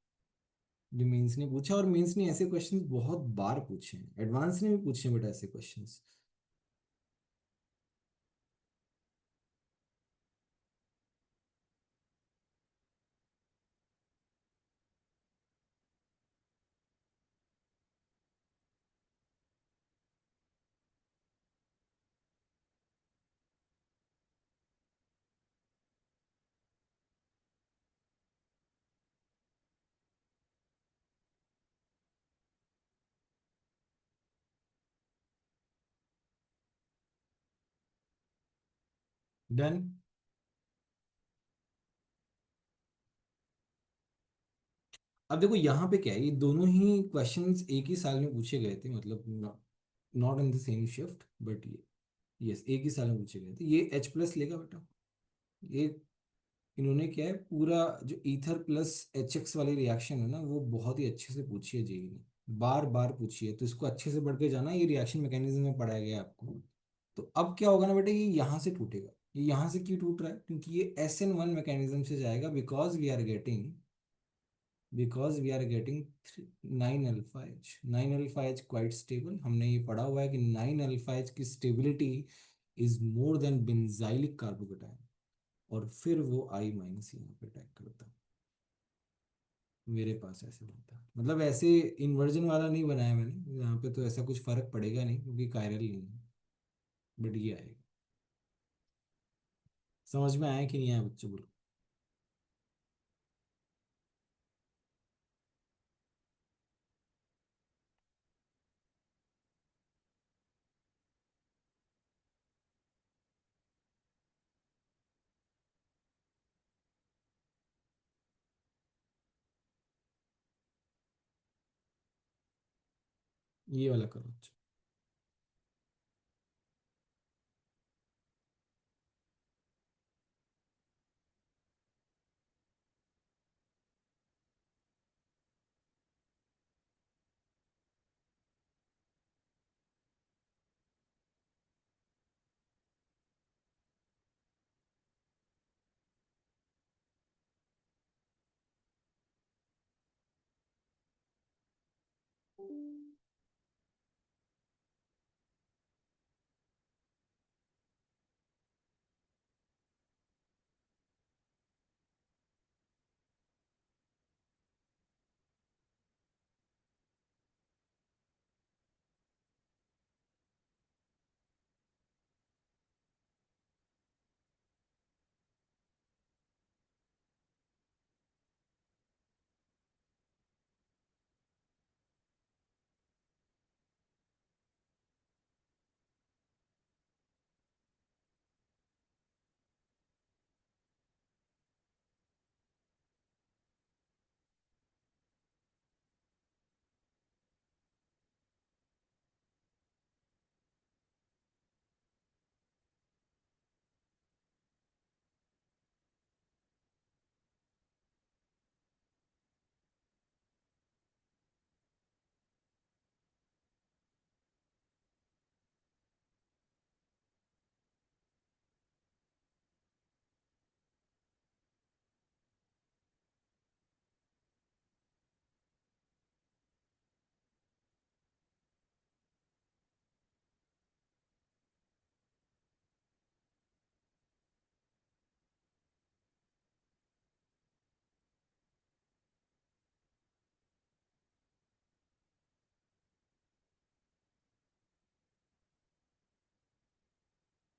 जो मेंस ने पूछा, और मेंस ने ऐसे क्वेश्चंस बहुत बार पूछे हैं, एडवांस ने भी पूछे हैं बेटा ऐसे क्वेश्चंस। डन। अब देखो यहाँ पे क्या है, ये दोनों ही क्वेश्चंस एक ही साल में पूछे गए थे, मतलब not in the same shift, but ये यस एक ही साल में पूछे गए थे। ये H प्लस लेगा बेटा। ये इन्होंने क्या है, पूरा जो ईथर प्लस HX वाली रिएक्शन है ना, वो बहुत ही अच्छे से पूछी है जेई ने, बार बार पूछी है, तो इसको अच्छे से पढ़ के जाना, ये रिएक्शन मैकेनिज्म में पढ़ाया गया है आपको। तो अब क्या होगा ना बेटा, ये यहाँ से टूटेगा। ये यहाँ से क्यों टूट रहा है, क्योंकि ये SN1 मैकेनिज्म से जाएगा, because we are getting 9 alpha H. 9 alpha H quite stable, हमने ये पढ़ा हुआ है कि 9 अल्फा एच की stability is more than benzylic carbocation, और फिर वो I माइनस यहाँ पे अटैक करता है। मेरे पास ऐसे बनता है, मतलब ऐसे इन्वर्जन वाला नहीं बनाया मैंने यहाँ पे, तो ऐसा कुछ फर्क पड़ेगा नहीं क्योंकि कायरल नहीं है, बट ये आएगा। समझ में आया कि नहीं आया बच्चों, बोलो। ये वाला करो अच्छा।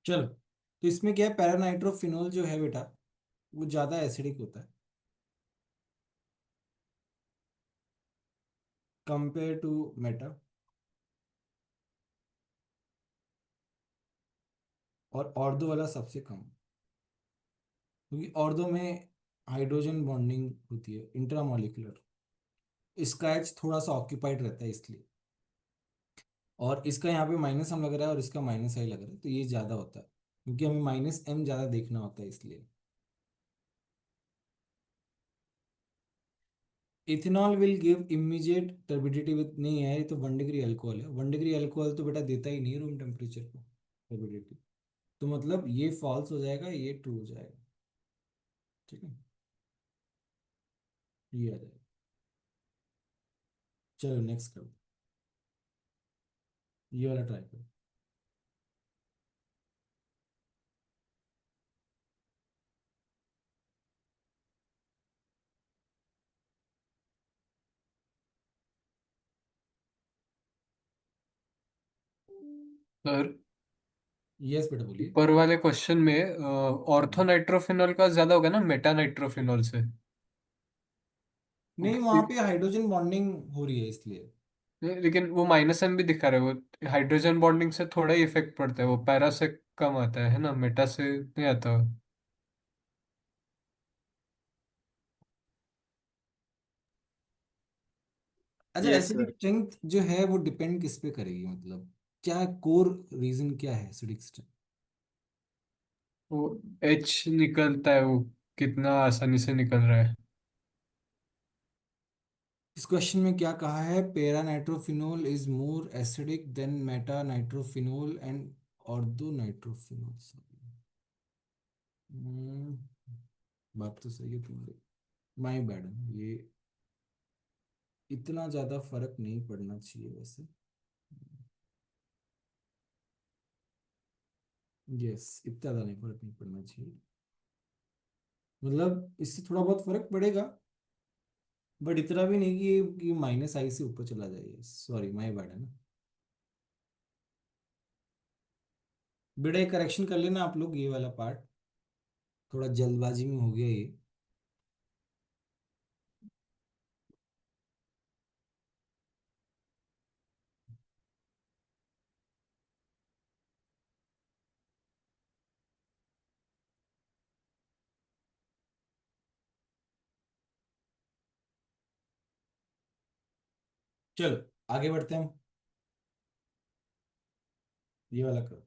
चलो, तो इसमें क्या है, पैरानाइट्रोफिनोल जो है बेटा, वो ज़्यादा एसिडिक होता है कंपेयर टू मेटा, और ऑर्थो वाला सबसे कम, क्योंकि ऑर्थो में हाइड्रोजन बॉन्डिंग होती है इंट्रामॉलिक्यूलर, इसका एच थोड़ा सा ऑक्यूपाइड रहता है इसलिए, और इसका यहाँ पे माइनस हम लग रहा है और इसका माइनस आई लग रहा है, तो ये ज़्यादा होता है क्योंकि हमें -M ज़्यादा देखना होता है इसलिए। Ethanol will give immediate turbidity with, नहीं है ये तो 1 डिग्री अल्कोहल है, 1 डिग्री अल्कोहल तो बेटा देता ही नहीं रूम टेम्परेचर को टर्बिडिटी, तो मतलब ये फॉल्स हो जाएगा, ये ट्रू हो जाएगा। ठीक है, ये आ जाएगा। चलो नेक्स्ट करो, ये वाला ट्राई करो। सर, यस बेटा बोलिए। ऊपर वाले क्वेश्चन में ऑर्थो नाइट्रोफिनॉल का ज्यादा होगा ना मेटा नाइट्रोफिनॉल से? नहीं, वहां पे हाइड्रोजन बॉन्डिंग हो रही है इसलिए। लेकिन वो -M भी दिखा रहा है, वो हाइड्रोजन बॉन्डिंग से थोड़ा ही इफेक्ट पड़ता है, वो पैरा से कम आता है ना, मेटा से नहीं आता। अच्छा, यस एसिडिक सर। स्ट्रेंथ जो है वो डिपेंड किस पे करेगी, मतलब क्या कोर रीजन क्या है एसिडिक स्ट्रेंथ? वो एच निकलता है, वो कितना आसानी से निकल रहा है। इस क्वेश्चन में क्या कहा है? पेरा nitrophenol is more acidic then Meta nitrophenol and ortho nitrophenol. बात तो सही है तुम्हारी, माय बैड है ये, इतना ज्यादा फर्क नहीं पड़ना चाहिए वैसे। यस, इतना ज्यादा नहीं फर्क नहीं पड़ना चाहिए, मतलब इससे थोड़ा बहुत फर्क पड़ेगा, बट इतना भी नहीं कि माइनस आई से ऊपर चला जाए। सॉरी, माय बैड है ना। बेटा करेक्शन कर लेना आप लोग, ये वाला पार्ट थोड़ा जल्दबाजी में हो गया ये। चलो आगे बढ़ते हैं हम, ये वाला करो।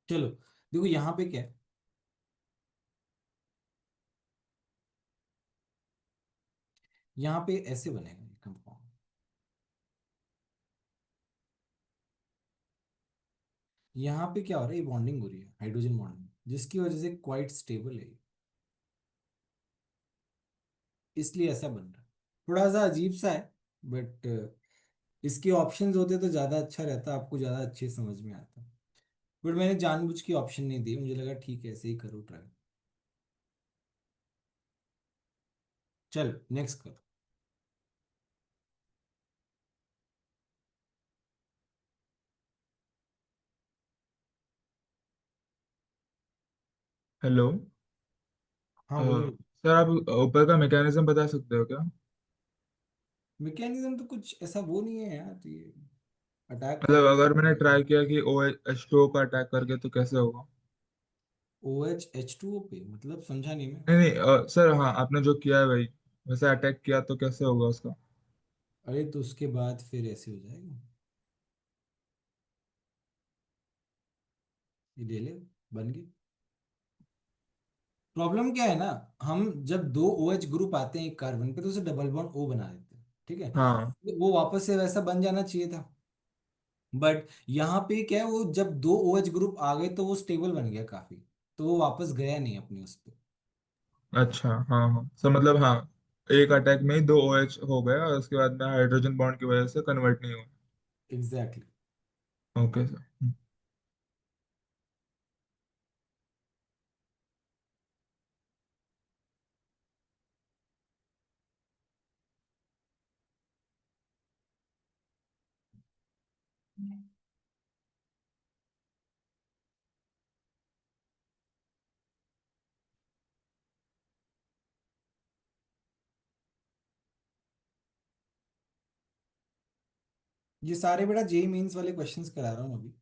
चलो देखो यहाँ पे क्या है, यहाँ पे ऐसे बनेगा कंपाउंड, यहाँ पे क्या हो रहा है, ये बॉन्डिंग हो रही है, हाइड्रोजन बॉन्डिंग, जिसकी वजह से क्वाइट स्टेबल है ये, इसलिए ऐसा बन रहा है। थोड़ा सा अजीब सा है, बट इसके ऑप्शंस होते तो ज़्यादा अच्छा रहता, आपको ज़्यादा अच्छे समझ में आता। बट मैंने जानबूझ के ऑप्शन नहीं दिए, मुझे लगा ठीक है ऐसे ही करो ट्राई। चल नेक्स्ट करो। हेलो। हाँ बोलो। सर आप ऊपर का मैकेनिज्म बता सकते हो क्या? मैकेनिज्म तो कुछ ऐसा वो नहीं है यार, तो ये अटैक कर मतलब अगर मैंने ट्राई किया कि ओ एच टू ओ का अटैक करके तो कैसे होगा? O H H two O पे, मतलब समझा नहीं मैं। नहीं नहीं सर, हाँ आपने जो किया है वही, वैसे अटैक किया तो कैसे होगा उसका? अरे तो उसके बाद फिर ऐसे हो जाएगा, ये ले ले, बन गई। प्रॉब्लम क्या है ना, हम जब दो ओ एच ग्रुप आते हैं एक कार्बन पे तो उसे डबल बॉन्ड ओ बना देते हैं, ठीक है, हाँ। तो वो वापस से वैसा बन जाना चाहिए था। बट यहाँ पे क्या है, वो जब दो ओ एच ग्रुप आ गए तो वो स्टेबल बन गया काफी, तो वो वापस गया नहीं अपने उस पे। अच्छा, हाँ हाँ सर, मतलब हाँ, एक अटैक में ही दो ओ एच हो गया और उसके बाद में हाइड्रोजन बॉन्ड की वजह से कन्वर्ट नहीं हुआ। एग्जैक्टली। Okay sir. ये सारे बेटा जेई मेंस वाले क्वेश्चंस करा रहा हूँ अभी।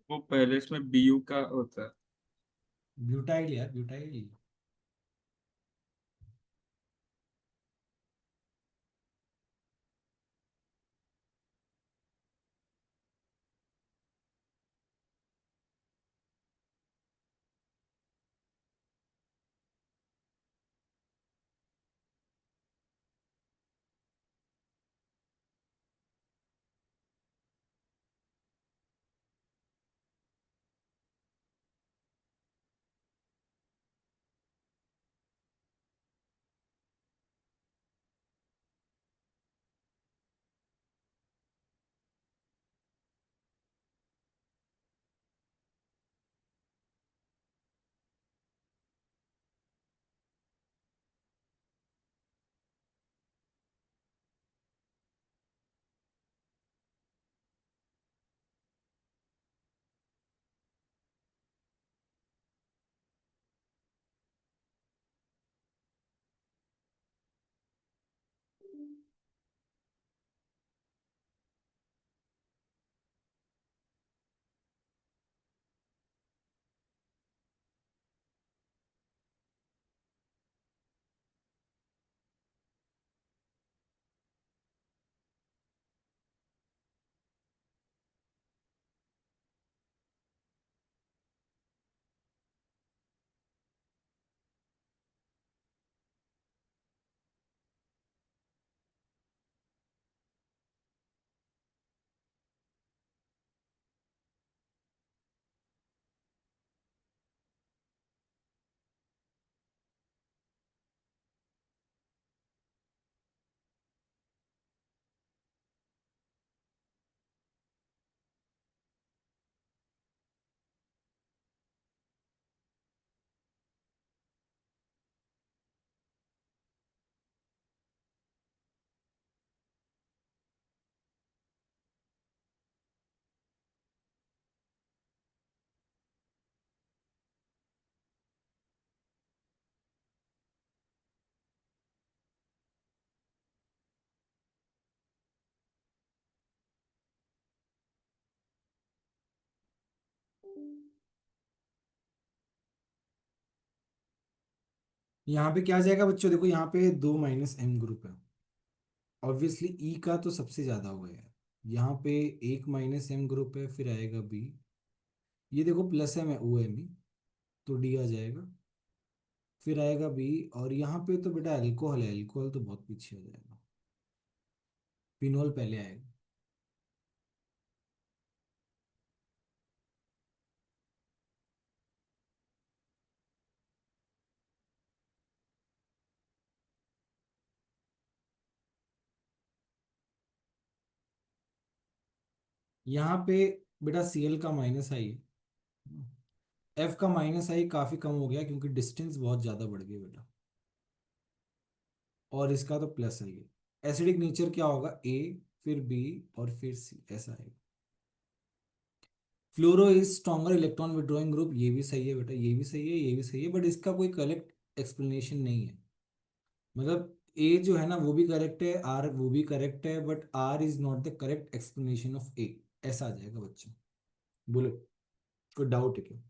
वो पहले इसमें बीयू का होता है। ब्यूटाइल यार, ब्यूटाइल। यहाँ पे क्या आ जाएगा बच्चों, देखो यहाँ पे 2 - m ग्रुप है। ऑब्वियसली ई का तो सबसे ज्यादा होगा यार। यहाँ पे 1 - m ग्रुप है, फिर आएगा बी। ये देखो प्लस m है, ओ एम ई, तो डी आ जाएगा। फिर आएगा बी। और यहाँ पे तो बेटा अल्कोहल है, अल्कोहल तो बहुत पीछे हो जाएगा। फिनोल पहले आएगा। यहाँ पे बेटा Cl का माइनस आई है। एफ का माइनस आई काफी कम हो गया क्योंकि डिस्टेंस बहुत ज्यादा बढ़ गई बेटा। और इसका तो प्लस आई है। एसिडिक नेचर क्या होगा, ए, फिर बी, और फिर सी, ऐसा है। Fluoro is stronger electron withdrawing group, ये भी सही है बेटा, ये भी सही है, ये भी सही है, बट इसका कोई करेक्ट एक्सप्लेनेशन नहीं है। मतलब ए जो है ना वो भी करेक्ट है, आर वो भी करेक्ट है, but R is not the correct explanation of A. ऐसा आ जाएगा बच्चों। बोलो, कोई डाउट है क्या?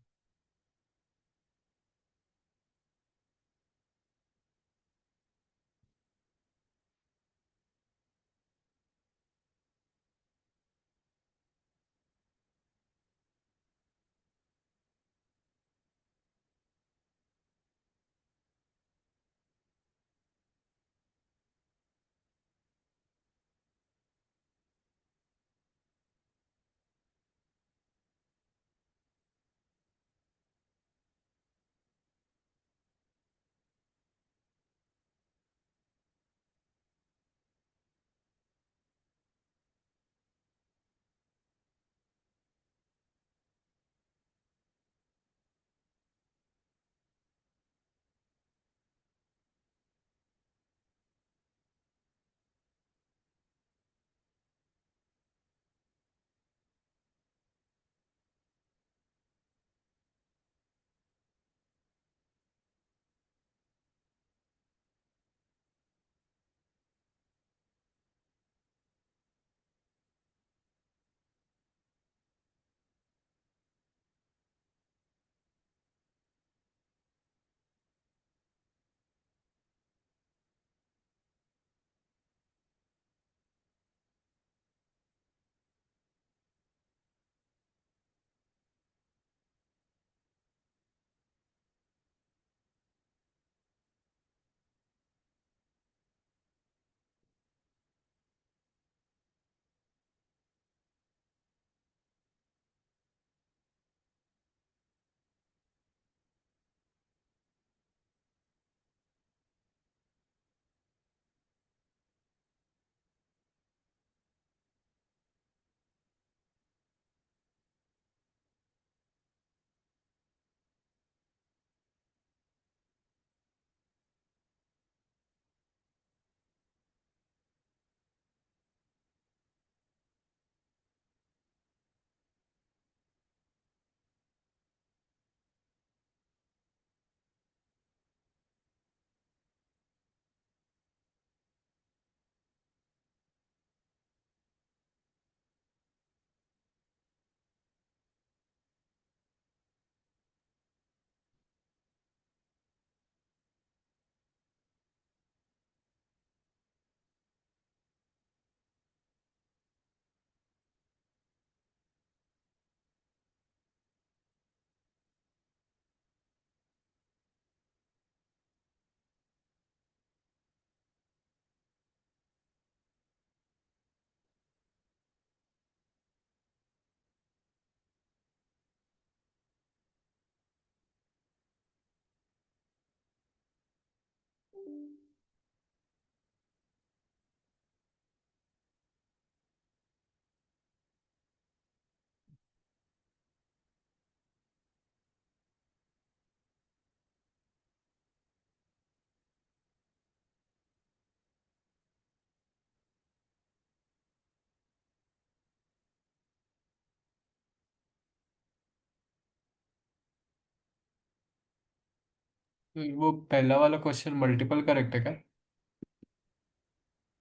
वो पहला वाला क्वेश्चन मल्टीपल करेक्ट है क्या?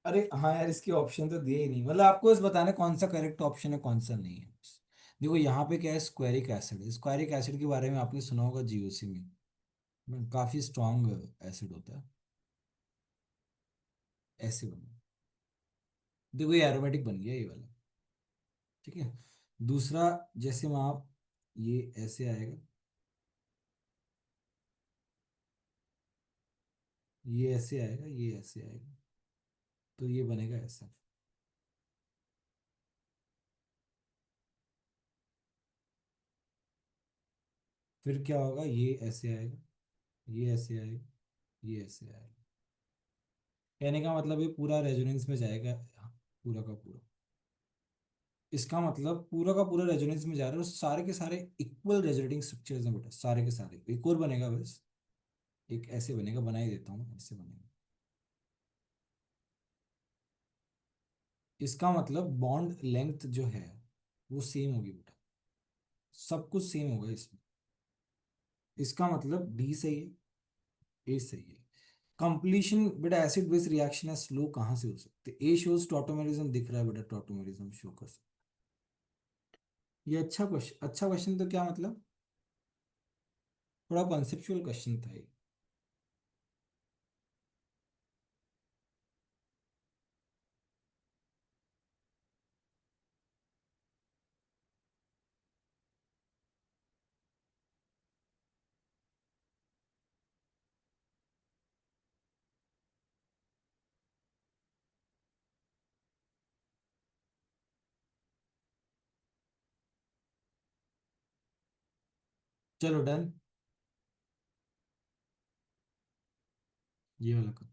अरे हाँ यार, इसके ऑप्शन तो दिए ही नहीं, मतलब आपको बस बताना है कौन सा करेक्ट ऑप्शन है कौन सा नहीं है बस। देखो यहाँ पे क्या है, स्क्वायरिक एसिड है। स्क्वायरिक एसिड के बारे में आपने सुना होगा जीओसी में काफी स्ट्रांग एसिड होता है, ऐसे बना। देखो ये एरोमेटिक बन गया ये वाला, ठीक है। दूसरा, जैसे में आप, ये ऐसे आएगा, ये ऐसे आएगा, ये ऐसे आएगा, तो ये बनेगा ऐसा। फिर क्या होगा, ये ऐसे आएगा, ये ऐसे आएगा, ये ऐसे आएगा। कहने का मतलब ये पूरा रेजोनेंस में जाएगा, पूरा का पूरा। इसका मतलब पूरा का पूरा रेजोनेंस में जा रहा है, और सारे के सारे इक्वल रेजोनेटिंग स्ट्रक्चर्स हैं बेटा, सारे के सारे। एक और बनेगा बस, एक ऐसे बनेगा, बना ही देता हूँ, ऐसे बनेगा। इसका मतलब बॉन्ड लेंथ जो है वो सेम होगी बेटा, सब कुछ सेम होगा इसमें। इसका मतलब डी सही है, ए सही है। कंप्लीशन बेटा, एसिड बेस रिएक्शन है, स्लो कहाँ से हो सकते? ए शोज टॉटोमेरिज्म, दिख रहा है बेटा, टॉटोमेरिज्म शो कर सकते। ये अच्छा क्वेश्चन, अच्छा क्वेश्चन तो क्या मतलब, थोड़ा कॉन्सेप्चुअल क्वेश्चन था ये। चलो डन, ये वाला कर।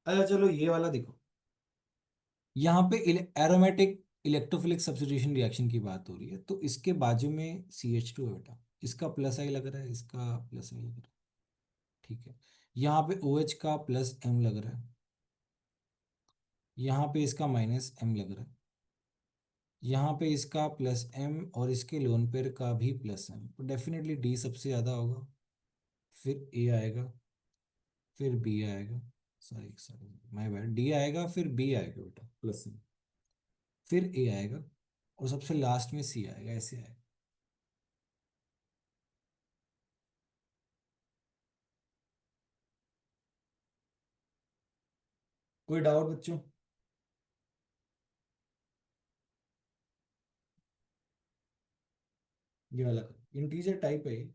अच्छा चलो ये वाला देखो, यहाँ पे एरोमेटिक इलेक्ट्रोफिलिक सब्स्टिट्यूशन रिएक्शन की बात हो रही है, तो इसके बाजू में CH2 है बेटा, इसका प्लस आई लग रहा है, इसका प्लस आई लग रहा है, ठीक है। यहाँ पे OH का प्लस M लग रहा है, यहाँ पे इसका माइनस M लग रहा है, यहाँ पे इसका प्लस M, और इसके लोन पेयर का भी प्लस M, तो डेफिनेटली D सबसे ज़्यादा होगा। फिर A आएगा, फिर B आएगा, sorry sorry my bad, D आएगा, फिर B आएगा बेटा प्लस M, फिर A आएगा, और सबसे लास्ट में C आएगा, ऐसे आएगा। कोई डाउट बच्चों? ये वाला इंटीजर टाइप है ये।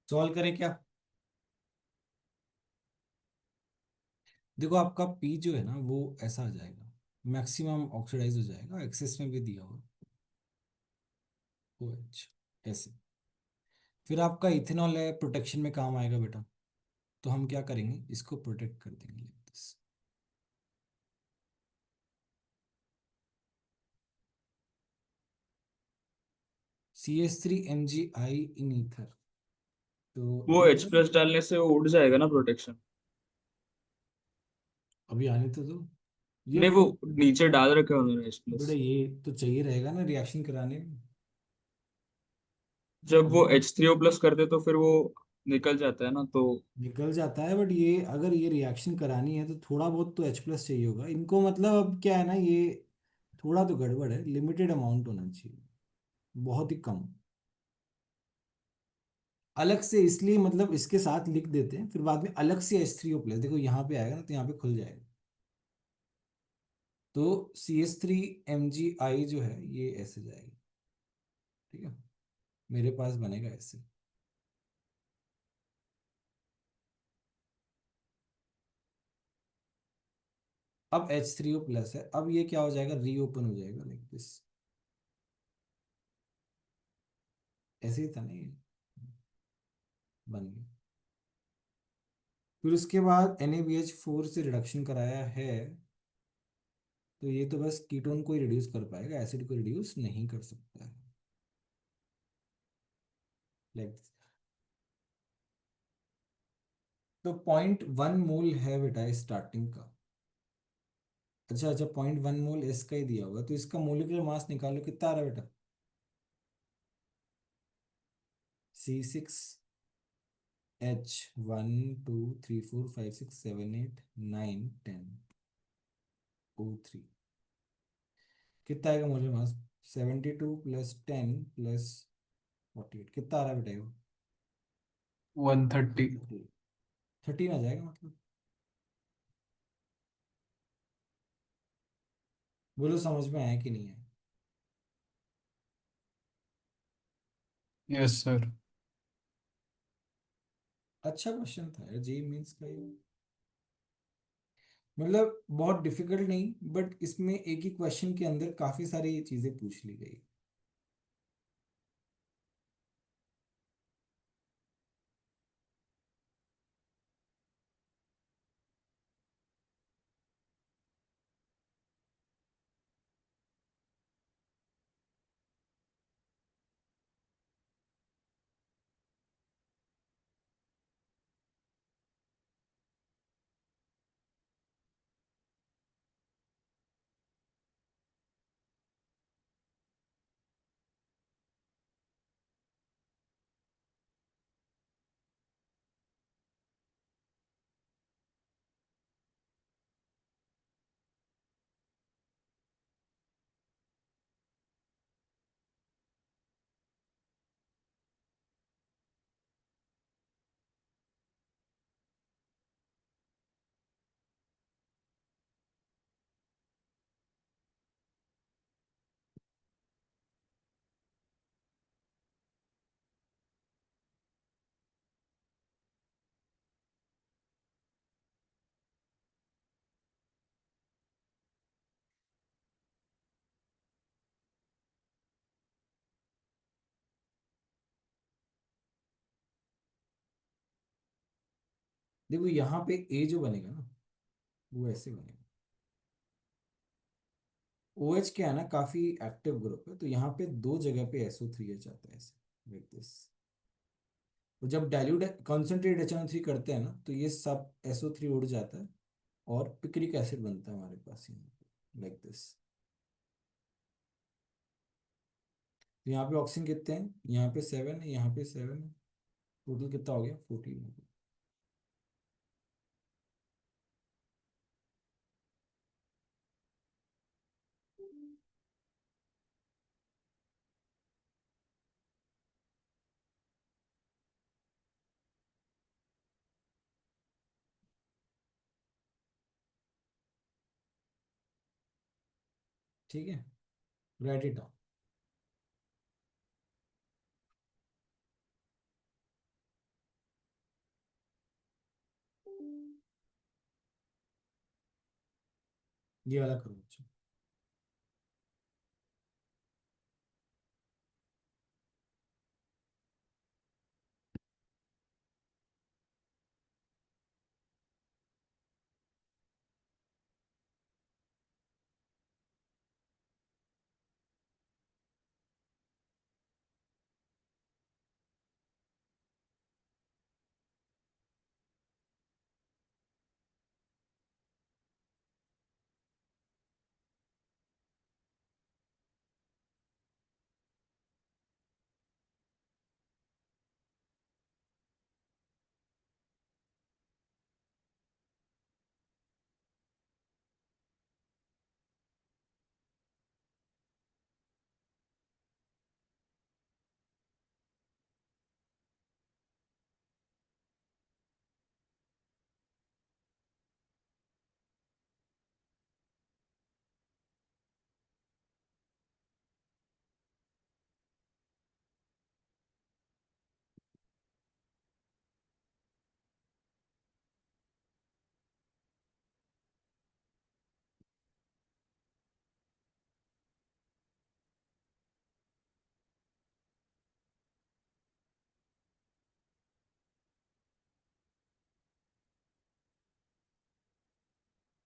सॉल्व करें क्या? देखो आपका पी जो है ना वो ऐसा आ जाएगा, मैक्सिमम ऑक्सीडाइज हो जाएगा, एक्सेस में भी दिया हुआ ओ एच ऐसे। फिर आपका इथेनॉल है, प्रोटेक्शन में काम आएगा बेटा, तो हम क्या करेंगे, इसको प्रोटेक्ट कर देंगे like this। CH3 MgI in ether, तो वो H ईथर प्लस डालने से वो उड़ जाएगा ना प्रोटेक्शन? अभी आने तो दो ये। नहीं, वो नीचे डाल रखे हैं उन्होंने H बेटा प्लस। ये तो चाहिए रहेगा ना रिएक्शन कराने में। जब वो H3O प्लस करते तो फिर वो निकल जाता है ना, तो निकल जाता है, बट ये अगर ये रिएक्शन करानी है तो थोड़ा बहुत तो H प्लस चाहिए होगा इनको, मतलब अब क्या है ना, ये थोड़ा तो गड़बड़ है, लिमिटेड अमाउंट होना चाहिए, बहुत ही कम। अलग से इसलिए मतलब इसके साथ लिख देते हैं, फिर बाद में अलग से H3O प्लस, देखो यहाँ पे आएगा ना तो यहाँ पे खुल जाएगा। तो CH3 MgI जो है ये ऐसे जाएगी, ठीक है, मेरे पास बनेगा ऐसे। अब H3O प्लस है, अब ये क्या हो जाएगा, रीओपन हो जाएगा लाइक दिस, ऐसे ही था ना ये, बन गया। फिर उसके बाद NaBH4 से रिडक्शन कराया है, तो ये तो बस कीटोन को ही रिड्यूस कर पाएगा, एसिड को रिड्यूस नहीं कर सकता है लाइक। तो 0.1 मोल है बेटा स्टार्टिंग का। अच्छा अच्छा, 0.1 मोल इसका ही दिया होगा, तो इसका मोलिकुलर मास निकालो, कितना आ रहा है बेटा, C6H1 2 3 4 5 6 7 8 9 10 O3, कितना आएगा मोलर मास, 72 प्लस 10 प्लस 48, कितना आ रहा है बेटा वो, 130। 13 आ जाएगा मतलब। बोलो समझ में आया कि नहीं है? Yes sir. अच्छा क्वेश्चन था यार, जेई मेंस का ये। मतलब बहुत डिफिकल्ट नहीं, बट इसमें एक ही क्वेश्चन के अंदर काफी सारी चीजें पूछ ली गई। देखो यहाँ पे ए जो बनेगा ना, वो ऐसे बनेगा। ओ एच क्या है ना, काफी एक्टिव ग्रुप है, तो यहाँ पे दो जगह पे SO3H आता है ऐसे, लाइक दिस। तो जब डाइल्यूट कॉन्सेंट्रेट HNO3 करते हैं ना, तो ये सब SO3 उड़ जाता है और पिक्रिक एसिड बनता है हमारे पास यहाँ पे, लाइक दिस। तो यहाँ पे ऑक्सीजन कितने हैं? यहाँ पे 7 है, यहाँ पे 7 है। टोटल कितना हो गया? 14 हो गया। ठीक है, राइट इट डाउन। ये वाला करो बच्चों।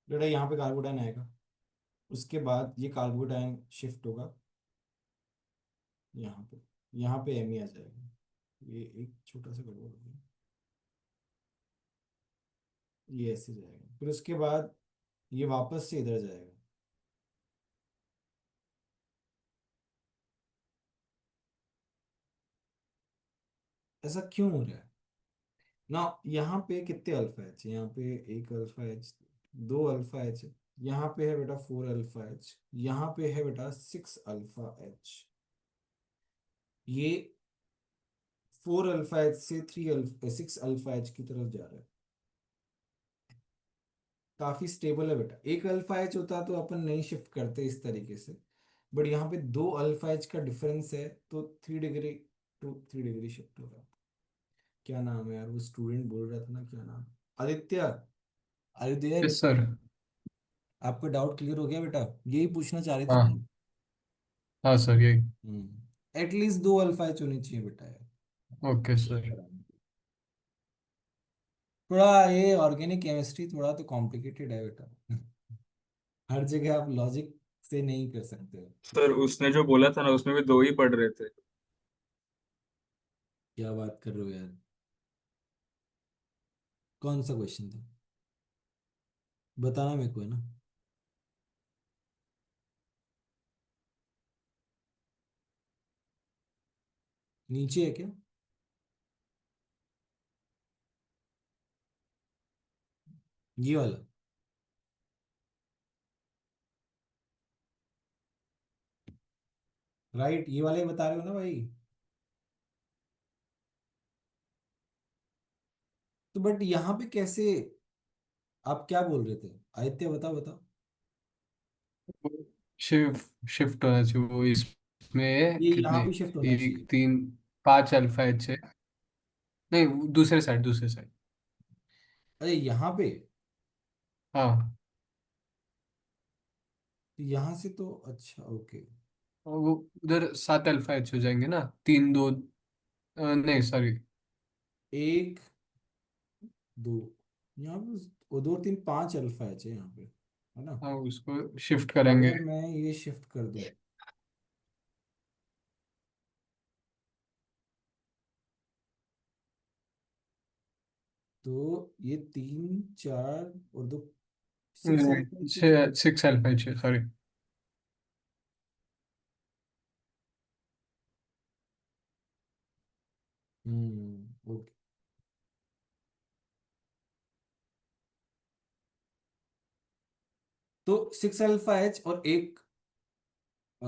बेटा यहाँ पे कार्बोडाइन आएगा, उसके बाद ये कार्बोडाइन शिफ्ट होगा यहाँ पे। यहाँ पे एमी आ जाएगा। ये एक छोटा सा गड़बड़ हो गया। ये ऐसे जाएगा, फिर उसके बाद ये वापस से इधर जाएगा। ऐसा क्यों हो रहा है ना? यहाँ पे कितने अल्फा एच है? यहाँ पे एक अल्फा एच, दो अल्फा एच है। यहाँ पे है बेटा 4 अल्फा एच, यहाँ पे है बेटा 6 अल्फा एच। ये 4 अल्फा एच से 6 अल्फा एच की तरफ जा रहा है। काफी स्टेबल है बेटा। एक अल्फा एच होता तो अपन नहीं शिफ्ट करते इस तरीके से, बट यहाँ पे दो अल्फा एच का डिफरेंस है तो 3 डिग्री टू 3 डिग्री शिफ्ट होगा। क्या नाम है यार, वो स्टूडेंट बोल रहा था ना, क्या नाम? आदित्य। Aditya, yes sir. आपका डाउट क्लियर हो गया बेटा? यही पूछना चाह रहे थे ना? हाँ हाँ सर यही। एटलीस्ट दो अल्फा एच होनी चाहिए बेटा यार। Okay sir. थोड़ा ये ऑर्गेनिक केमिस्ट्री थोड़ा तो कॉम्प्लिकेटेड है बेटा। हर जगह आप लॉजिक से नहीं कर सकते हो। सर उसने जो बोला था ना उसमें भी दो ही पढ़ रहे थे। क्या बात कर रहे हो यार? कौन सा क्वेश्चन था? बताना मेरे को, है ना? नीचे है क्या? ये वाला? राइट, ये वाला ही बता रहे हो ना भाई? तो बट यहाँ पे कैसे? आप क्या बोल रहे थे आदित्य, बताओ बताओ। शिफ्ट शिफ्ट होना चाहिए वो, इसमें ये यहाँ कितने, भी शिफ्ट होना एक चाहिए। तीन पांच अल्फा एच है। नहीं दूसरे साइड, दूसरे साइड। अरे यहाँ पे हाँ। यहाँ से तो अच्छा, ओके। और वो उधर सात अल्फा एच हो जाएंगे ना, तीन दो, नहीं सॉरी। एक, दो, यहाँ पे वो दो तीन पांच अल्फा एच है यहाँ पे, है ना? हाँ उसको शिफ्ट तो करेंगे। अगर मैं ये शिफ्ट कर दूं तो ये तीन चार और दो, सिक्स अल्फा एच है क्या? छः, सिक्स अल्फा एच है सॉरी। ओके। तो सिक्स अल्फा एच और एक अ,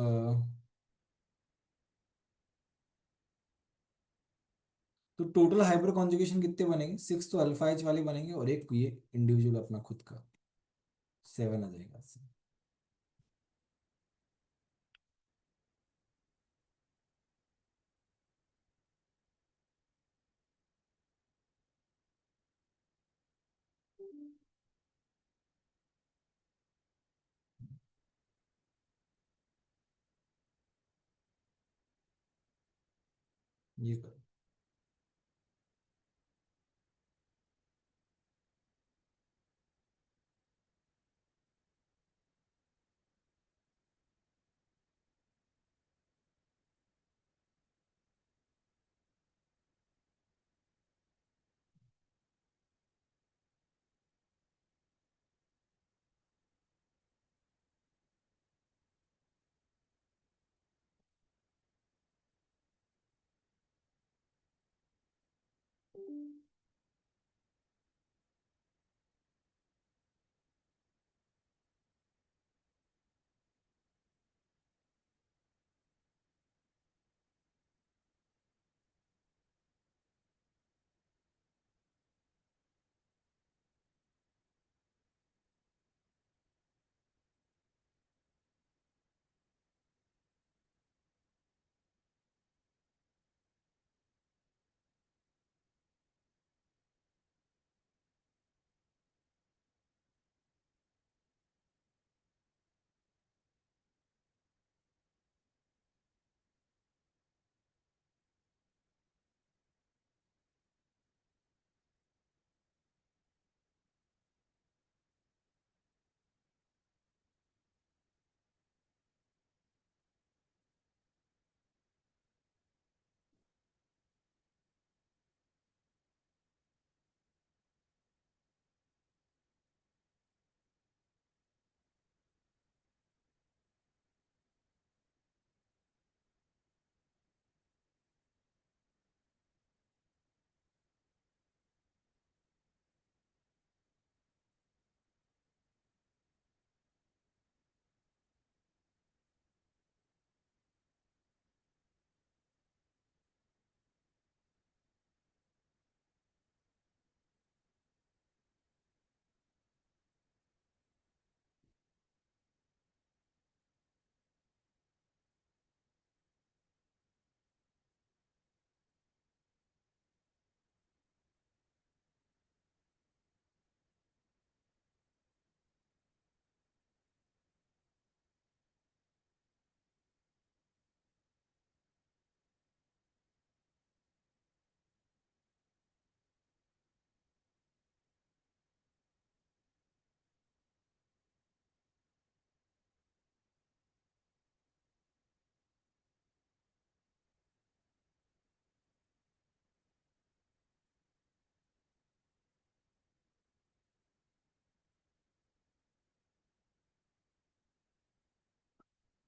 तो टोटल हाइपर कॉन्जुगेशन कितने बनेंगे? सिक्स तो अल्फा एच वाले बनेंगे और एक ये इंडिविजुअल अपना खुद का, 7 आ जाएगा इससे। ये करो।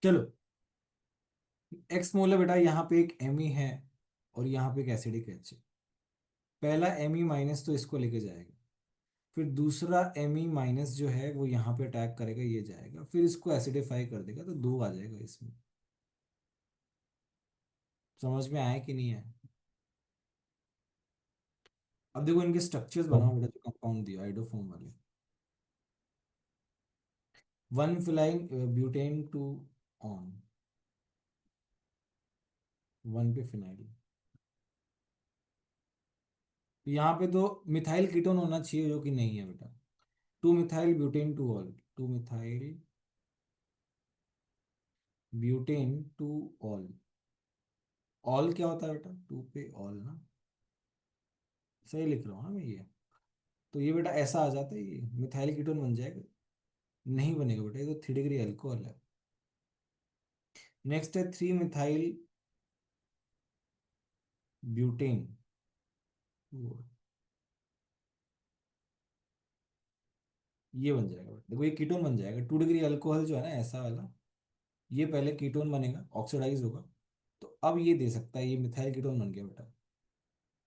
चलो, एक्स मोल बेटा, यहाँ पे एक एमी है और यहाँ पे एक एसिडिक एच है। पहला एमी माइनस तो इसको लेके जाएगा, फिर दूसरा एमी माइनस जो है वो यहाँ पे अटैक करेगा, ये जाएगा, फिर इसको एसिडिफाई कर देगा, तो दो आ जाएगा इसमें। समझ में आया कि नहीं आया? अब देखो इनके स्ट्रक्चर्स बनाओ बेटा, जो कंपाउंड दिया आइडोफॉर्म वाले। One phenyl butane two on, one पे फिनाइल। तो यहाँ पे तो मिथाइल कीटोन होना चाहिए, जो कि नहीं है बेटा। Two methyl butane two all, two methyl butane two all. All क्या होता है बेटा? टू पे ऑल ना, सही लिख रहा हूँ ना मैं ये? तो ये बेटा ऐसा आ जाता है, ये मिथाइल कीटोन बन जाएगा? नहीं बनेगा बेटा, ये तो 3 डिग्री अल्कोहल है। नेक्स्ट है 3 मिथाइल ब्यूटेन, ये बन जाएगा बेटा। देखो ये कीटोन बन जाएगा, 2 डिग्री अल्कोहल जो है ना ऐसा वाला, ये पहले कीटोन बनेगा, ऑक्सीडाइज होगा, तो अब ये दे सकता है, ये मिथाइल कीटोन बन गया बेटा,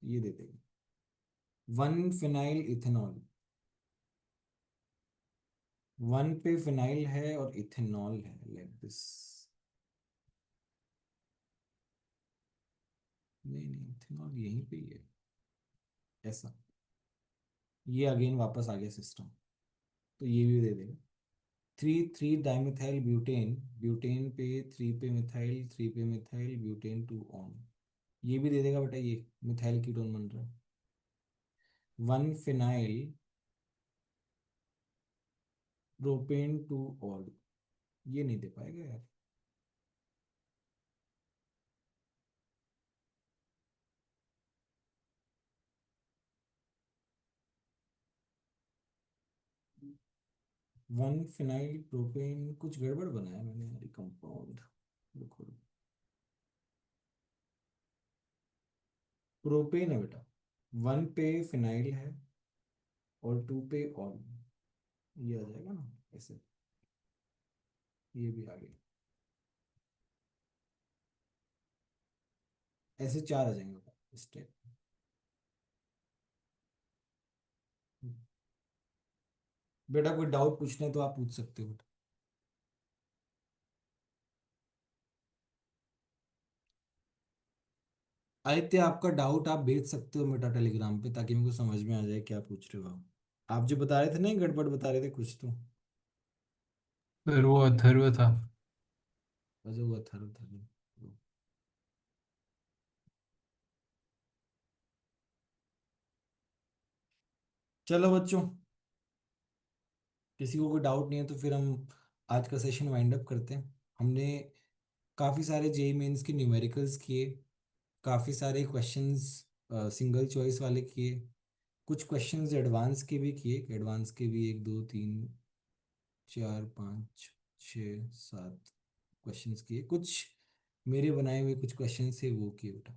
ये दे देगा। वन फिनाइल इथेनॉल, वन पे फिनाइल है और इथेनॉल है, लाइक दिस। नहीं नहीं, इथेनॉल यहीं पे ही है, ऐसा। ये अगेन वापस आ गया सिस्टम, तो ये भी दे देगा। Three three dimethyl butane, butane पे 3 पे मिथाइल, 3 पे मिथाइल ब्यूटेन टू ऑन, ये भी दे देगा बेटा, ये मिथाइल कीटोन बन रहा है। One phenyl propane two all, ये नहीं दे पाएगा यार। वन फिनाइल प्रोपेन, कुछ गड़बड़ बनाया मैंने यार कंपाउंड। देखो, प्रोपेन है बेटा, वन पे फिनाइल है और 2 पे ऑल, ये आ जाएगा ना ऐसे, ये भी आ गया, ऐसे 4 आ जाएंगे बेटा इस टाइप। बेटा कोई डाउट पूछना है तो आप पूछ सकते हो बेटा। आदित्य, आपका डाउट आप भेज सकते हो बेटा टेलीग्राम पे, ताकि मेरे को समझ में आ जाए क्या पूछ रहे हो आप जो बता रहे थे ना, गड़बड़ बता रहे थे कुछ तो। फिर वो अथर्व था। अच्छा हुआ था था। चलो बच्चों, किसी को कोई डाउट नहीं है तो फिर हम आज का सेशन वाइंड अप करते हैं। हमने काफ़ी सारे जेई मेंस के न्यूमेरिकल्स किए, काफ़ी सारे क्वेश्चंस सिंगल चॉइस वाले किए, कुछ क्वेश्चंस एडवांस के भी किए, एडवांस के भी 1 2 3 4 5 6 7 क्वेश्चंस किए, कुछ मेरे बनाए हुए कुछ क्वेश्चन थे वो किए बेटा।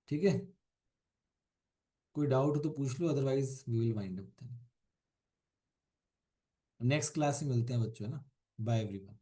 ठीक है, कोई डाउट हो तो पूछ लो, otherwise we will wind up. Next class में मिलते हैं बच्चों, है ना? Bye everyone.